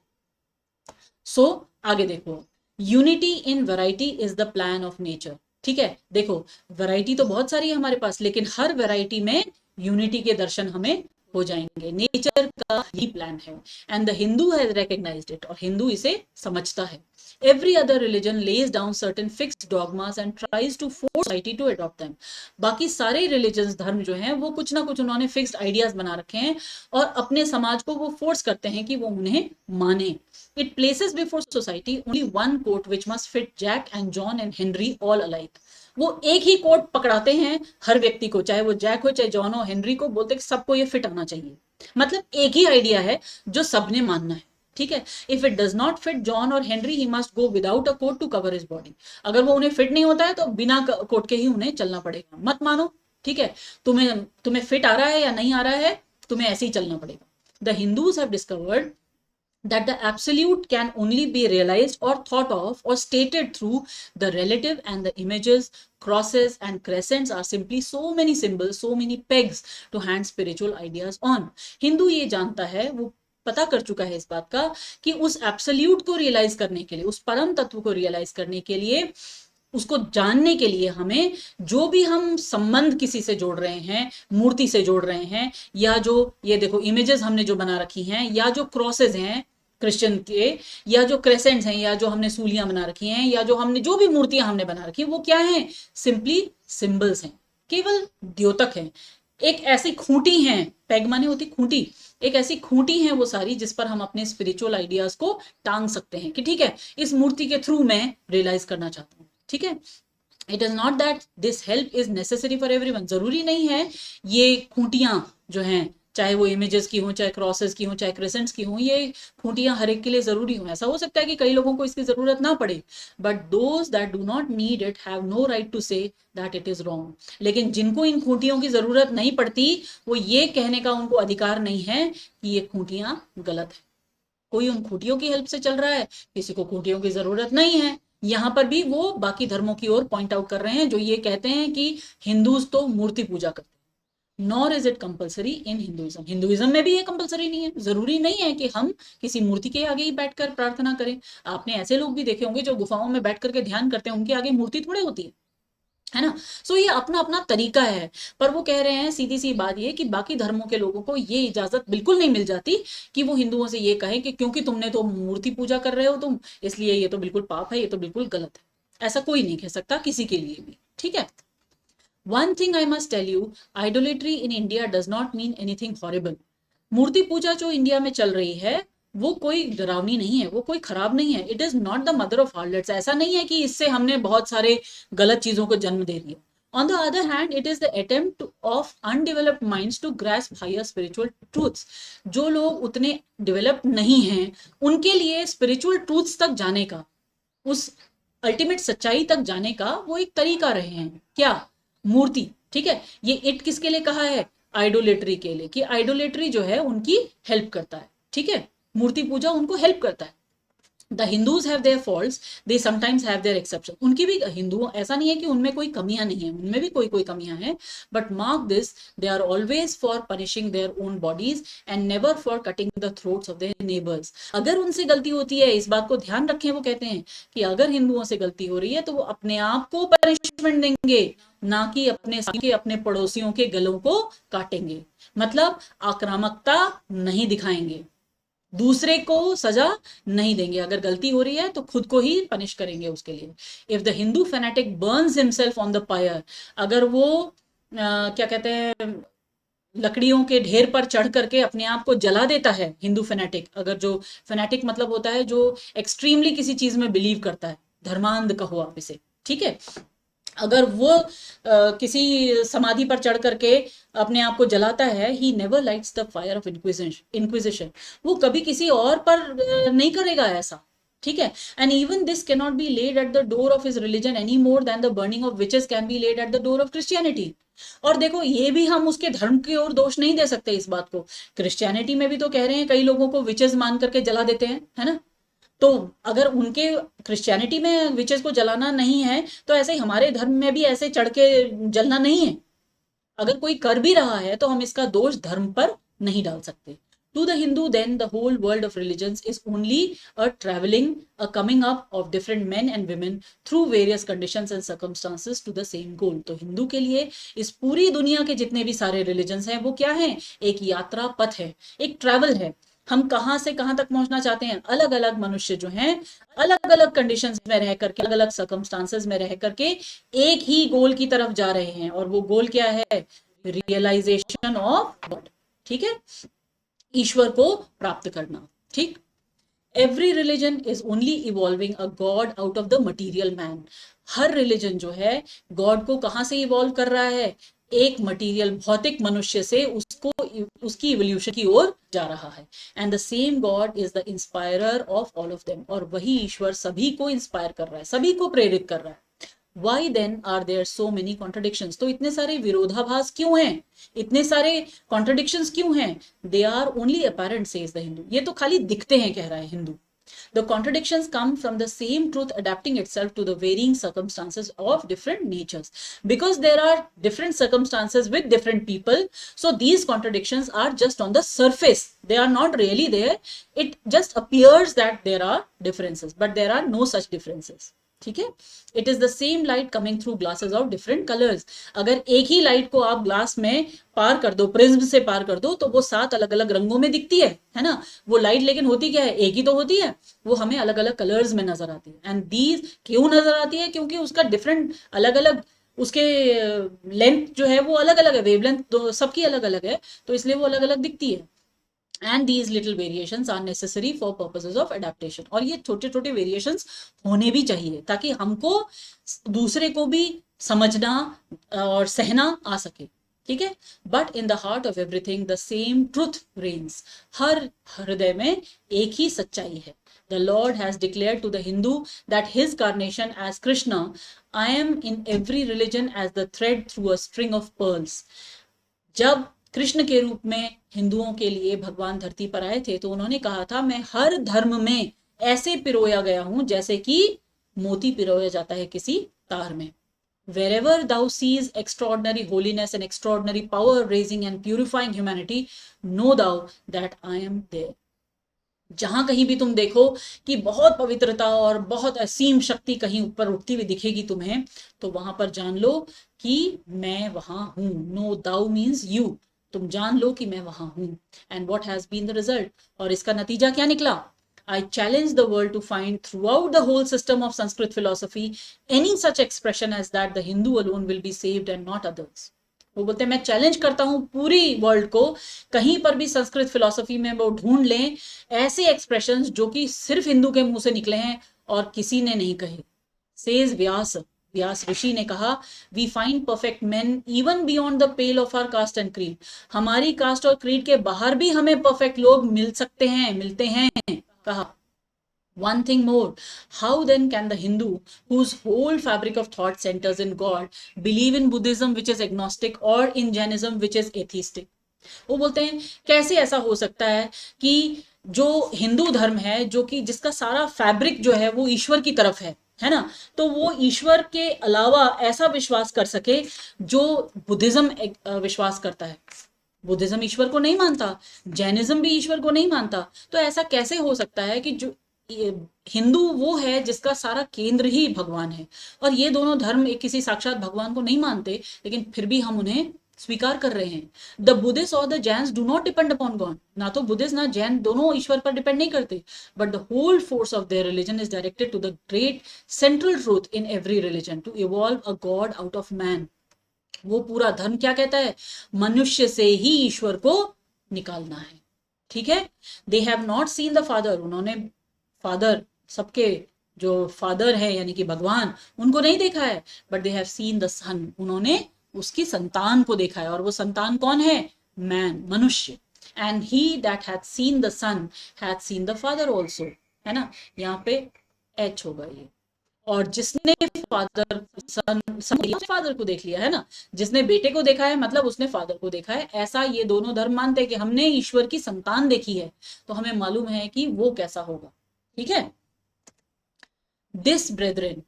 Speaker 1: सो आगे देखो, unity in variety is the plan of nature. ठीक है, देखो वैरायटी तो बहुत सारी है हमारे पास, लेकिन हर वैरायटी में यूनिटी के दर्शन हमें हो जाएंगे। नेचर का ही प्लान है, and the Hindu has recognised it, और हिंदू इसे समझता है। Every other religion lays down certain fixed dogmas and tries to force society to adopt them। बाकी सारे religions, धर्म जो हैं, वो कुछ ना कुछ उन्होंने fixed ideas बना रखे हैं और अपने समाज को वो force करते हैं कि वो उन्हें माने। It places before society only one coat which must fit Jack and John and Henry all alike। वो एक ही कोट पकड़ाते हैं हर व्यक्ति को, चाहे वो जैक हो, चाहे जॉन हो, हेनरी को, बोलते कि सबको ये फिट आना चाहिए। मतलब एक ही आइडिया है जो सबने मानना है, ठीक है। If it does not fit John or Henry, he must go without a coat to cover his body. अगर वो उन्हें फिट नहीं होता है तो बिना कोट के ही उन्हें चलना पड़ेगा, मत मानो, ठीक है। तुम्हें तुम्हें फिट आ रहा है या नहीं आ रहा है, तुम्हें ऐसे ही चलना पड़ेगा। The Hindus have discovered that the absolute can only be realized or thought of or stated through the relative, and the images, crosses and crescents are simply so many symbols, so many pegs to hand spiritual ideas on। Hindu ये जानता है, वो पता कर चुका है इस बात का कि उस एब्सोल्यूट को रियलाइज करने के लिए, उस परम तत्व को रियलाइज करने के लिए उसको जानने के लिए हमें जो भी हम संबंध किसी से जोड़ रहे हैं, मूर्ति से जोड़ रहे हैं, या जो ये देखो इमेजेस हमने जो बना रखी हैं, या जो क्रॉसेज हैं क्रिश्चियन के, या जो क्रेसेंट्स हैं, या जो हमने सूलियां बना रखी हैं, या जो हमने जो भी मूर्तियां हमने बना रखी हैं, वो क्या हैं? सिंपली सिंबल्स हैं, केवल द्योतक हैं। एक ऐसी खूंटी है, पैग माने होती खूंटी, एक ऐसी खूंटी है वो सारी जिस पर हम अपने स्पिरिचुअल आइडियाज को टांग सकते हैं कि ठीक है, इस मूर्ति के थ्रू मैं रियलाइज करना चाहता हूँ। ठीक है, it is not that this help is necessary for everyone, जरूरी नहीं है ये खूंटियां जो हैं, चाहे वो इमेजेस की हो, चाहे क्रॉसेस की हो, चाहे क्रेसेंट्स की हो, ये खूंटियां हर एक के लिए जरूरी हो। ऐसा हो सकता है कि कई लोगों को इसकी जरूरत ना पड़े, but those that do not need it have no right to say that it is wrong. लेकिन जिनको इन खूंटियों की जरूरत नहीं पड़ती, वो ये कहने का उनको अधिकार नहीं है कि ये खूंटियां गलत है। कोई उन खूंटियों की हेल्प से चल रहा है, किसी को खूंटियों की जरूरत नहीं है। यहां पर भी वो बाकी धर्मों की ओर पॉइंट आउट कर रहे हैं जो ये कहते हैं कि हिंदूज तो मूर्ति पूजा करते हैं। Nor is it compulsory in Hinduism, Hinduism में भी ये कंपलसरी नहीं है, जरूरी नहीं है कि हम किसी मूर्ति के आगे ही बैठकर प्रार्थना करें। आपने ऐसे लोग भी देखे होंगे जो गुफाओं में बैठ करके ध्यान करते हैं, उनके आगे मूर्ति थोड़े होती है ना। सो ये अपना अपना तरीका है। पर वो कह रहे हैं सीधी सी बात ये कि बाकी धर्मों के लोगों को ये इजाजत बिल्कुल नहीं मिल जाती कि वो हिंदुओं से ये कहें कि क्योंकि तुमने तो मूर्ति पूजा कर रहे हो तुम, इसलिए ये तो बिल्कुल पाप है, ये तो बिल्कुल गलत है। ऐसा कोई नहीं कह सकता किसी के लिए भी। ठीक है, one thing I must tell you, idolatry in India does not mean anything horrible. मूर्ति पूजा जो इंडिया में चल रही है वो कोई डरावनी नहीं है, वो कोई खराब नहीं है। It is not the mother of harlots, ऐसा नहीं है कि इससे हमने बहुत सारे गलत चीजों को जन्म दे दिया। On the other hand it is the attempt of undeveloped minds to grasp higher spiritual truths. जो लोग उतने डेवलप्ड नहीं हैं उनके लिए स्पिरिचुअल ट्रूथ्स तक जाने का, उस अल्टीमेट सच्चाई तक जाने का वो एक तरीका रहे हैं। क्या? मूर्ति। ठीक है, ये इट किसके लिए कहा है? आइडोलेट्री के लिए, कि आइडोलेट्री जो है उनकी हेल्प करता है। ठीक है, मूर्ति पूजा उनको हेल्प करता है। The Hindus have their faults, they sometimes have their exception. उनकी भी, हिंदुओं ऐसा नहीं है कि उनमें कोई कमियां नहीं है, उनमें भी कोई कोई कमियां हैं, but mark this, they are always for punishing their own bodies and never for cutting the throats of their neighbours. अगर उनसे गलती होती है, इस बात को ध्यान रखें, वो कहते हैं कि अगर हिंदुओं से गलती हो रही है तो वो अपने आप को पनिशमेंट देंगे, ना कि अपने पड़ोसियों के गलों को काटेंगे। मतलब आक्रामकता नहीं दिखाएंगे, दूसरे को सजा नहीं देंगे। अगर गलती हो रही है तो खुद को ही पनिश करेंगे उसके लिए। If the Hindu fanatic Burns himself on the fire, अगर वो क्या कहते हैं, लकड़ियों के ढेर पर चढ़ करके अपने आप को जला देता है, हिंदू फैनेटिक, अगर जो फैनेटिक मतलब होता है जो एक्सट्रीमली किसी चीज में बिलीव करता है, धर्मांध कहो आप इसे। ठीक है, अगर वो किसी समाधि पर चढ़ करके अपने आप को जलाता है, he never lights the fire of inquisition. वो कभी किसी और पर नहीं करेगा ऐसा। ठीक है, and even this can not be laid at the door of his religion any more than the burning of witches can be laid at the door of Christianity. और देखो, ये भी हम उसके धर्म की ओर दोष नहीं दे सकते इस बात को। क्रिश्चियनिटी में भी तो कह रहे हैं, कई लोगों को विचेस मान करके जला देते हैं, है ना। तो अगर उनके क्रिश्चियनिटी में विचेस को जलाना नहीं है, तो ऐसे ही हमारे धर्म में भी ऐसे चढ़ के जलना नहीं है। अगर कोई कर भी रहा है तो हम इसका दोष धर्म पर नहीं डाल सकते। To the Hindu, then the whole world of religions is only a traveling, a coming up of different men and women through various conditions and circumstances to the same goal. तो हिंदू के लिए इस पूरी दुनिया के जितने भी सारे रिलीजन्स हैं वो क्या हैं? एक यात्रा पथ है, एक ट्रैवल है। हम कहां से कहां तक पहुंचना चाहते हैं? अलग अलग मनुष्य जो हैं, अलग अलग कंडीशंस में रह करके, अलग अलग सर्कमस्टांसेस में रह करके एक ही गोल की तरफ जा रहे हैं। और वो गोल क्या है? Realisation of God. ठीक है, ईश्वर को प्राप्त करना। ठीक, every religion is only evolving a God out of the material man. हर रिलीजन जो है गॉड को कहां से इवॉल्व कर रहा है? एक मटीरियल भौतिक मनुष्य से उसको उसकी इवोल्यूशन की ओर जा रहा है। And the same God is the inspirer of all of them. और वही ईश्वर सभी को इंस्पायर कर रहा है, सभी को प्रेरित कर रहा है। Why then are there so many contradictions? तो इतने सारे विरोधाभास क्यों हैं, इतने सारे contradictions क्यों हैं? They are only apparent, says the Hindu. ये तो खाली दिखते हैं, कह रहा है Hindu. The contradictions come from the same truth adapting itself to the varying circumstances of different natures. Because there are different circumstances with different people, so these contradictions are just on the surface. They are not really there. It just appears that there are differences, but there are no such differences. ठीक है, it is the same light coming through glasses of different colours. अगर एक ही लाइट को आप ग्लास में पार कर दो, प्रिज्म से पार कर दो, तो वो 7 अलग अलग रंगों में दिखती है ना, वो लाइट, लेकिन होती क्या है, एक ही तो होती है, वो हमें अलग अलग कलर्स में नजर आती है। एंड दीज क्यों नजर आती है, क्योंकि उसका डिफरेंट अलग अलग उसके लेंथ जो है वो अलग अलग है, वेवलेंथ तो सबकी अलग अलग है, तो इसलिए वो अलग अलग दिखती है। And these little variations are necessary for purposes of adaptation, और ये छोटे छोटे वेरिएशंस होने भी चाहिए ताकि हमको दूसरे को भी समझना और सहना आ सके, ठीक है। But in the heart of everything the same truth reigns, हर हृदय में एक ही सच्चाई है। The Lord has declared to the Hindu that his carnation as Krishna, I am in every religion as the thread through a string of pearls. जब कृष्ण के रूप में हिंदुओं के लिए भगवान धरती पर आए थे, तो उन्होंने कहा था, मैं हर धर्म में ऐसे पिरोया गया हूं जैसे कि मोती पिरोया जाता है किसी तार में। Wherever thou sees extraordinary holiness and extraordinary power raising and purifying humanity, know thou that I am there. जहां कहीं भी तुम देखो कि बहुत पवित्रता और बहुत असीम शक्ति कहीं ऊपर उठती हुई दिखेगी तुम्हें, तो वहां पर जान लो कि मैं वहां हूं। नो दाउ मीन्स यू, तुम जान लो कि मैं वहां हूं। And what has been the result, और इसका नतीजा क्या निकला? I challenge the world to find throughout the whole system of Sanskrit philosophy any such expression as that the Hindu alone will be saved and not others. वो बोलते हैं, मैं चैलेंज करता हूं पूरी वर्ल्ड को, कहीं पर भी संस्कृत फिलॉसफी में वो ढूंढ लें ऐसे एक्सप्रेशंस जो कि सिर्फ हिंदू के मुंह से निकले हैं और किसी ने नहीं कहे। सेज व्यास, व्यास ऋषि ने कहा, we find perfect men even beyond the pale of our caste and creed, हमारी कास्ट और क्रीड के बाहर भी हमें परफेक्ट लोग मिल सकते हैं, मिलते हैं। कहा, one thing more, how then can the Hindu, whose whole fabric of thought centers in God, believe in Buddhism which is agnostic or in Jainism which is atheistic? वो बोलते हैं, कैसे ऐसा हो सकता है कि जो हिंदू धर्म है, जो कि जिसका सारा फैब्रिक जो है वो ईश्वर की तरफ है ना, तो वो ईश्वर के अलावा ऐसा विश्वास कर सके जो बुद्धिज्म विश्वास करता है। बुद्धिज्म ईश्वर को नहीं मानता, जैनिज्म भी ईश्वर को नहीं मानता, तो ऐसा कैसे हो सकता है कि जो हिंदू वो है जिसका सारा केंद्र ही भगवान है, और ये दोनों धर्म एक किसी साक्षात भगवान को नहीं मानते, लेकिन फिर भी हम उन्हें स्वीकार कर रहे हैं। द बुद्धिस्ट और the Jains do not depend upon God, ना तो बुद्धिस्ट ना जैन दोनों ईश्वर पर डिपेंड नहीं करते, but the whole force of their religion is directed to the great central truth in every religion, to evolve a God out of man. वो पूरा धर्म क्या कहता है? मनुष्य से ही ईश्वर को निकालना है, ठीक है। They have not seen the father, उन्होंने फादर, सबके जो फादर है यानी कि भगवान, उनको नहीं देखा है, but they have seen the sun, उन्होंने उसकी संतान को देखा है, और वो संतान कौन है? मैन, मनुष्य। And he that hath seen the son hath seen the father also, है ना, यहाँ पे एच होगा ये। और जिसने फादर फादर को देख लिया है ना, जिसने बेटे को देखा है मतलब उसने फादर को देखा है, ऐसा ये दोनों धर्म मानते हैं कि हमने ईश्वर की संतान देखी है, तो हमें मालूम है कि वो कैसा होगा, ठीक है। दिस ब्रेदरेन,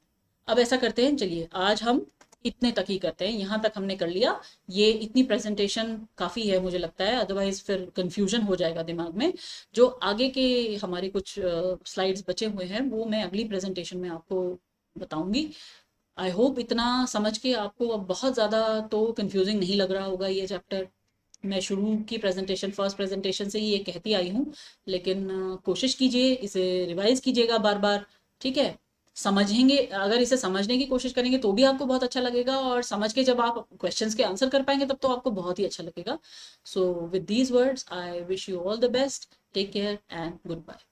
Speaker 1: अब ऐसा करते हैं, चलिए आज हम इतने तक ही करते हैं, यहां तक हमने कर लिया। ये इतनी प्रेजेंटेशन काफी है मुझे लगता है, अदरवाइज फिर कंफ्यूजन हो जाएगा दिमाग में। जो आगे के हमारे कुछ स्लाइड्स बचे हुए हैं वो मैं अगली प्रेजेंटेशन में आपको बताऊंगी। आई होप इतना समझ के आपको अब बहुत ज़्यादा तो कंफ्यूजिंग नहीं लग रहा होगा ये चैप्टर। मैं शुरू की प्रेजेंटेशन, फर्स्ट प्रेजेंटेशन से ही ये कहती आई हूँ, लेकिन कोशिश कीजिए, इसे रिवाइज कीजिएगा बार बार, ठीक है। समझेंगे, अगर इसे समझने की कोशिश करेंगे तो भी आपको बहुत अच्छा लगेगा, और समझ के जब आप क्वेश्चंस के आंसर कर पाएंगे तब तो आपको बहुत ही अच्छा लगेगा। So with these words I wish you all the best, take care and good bye.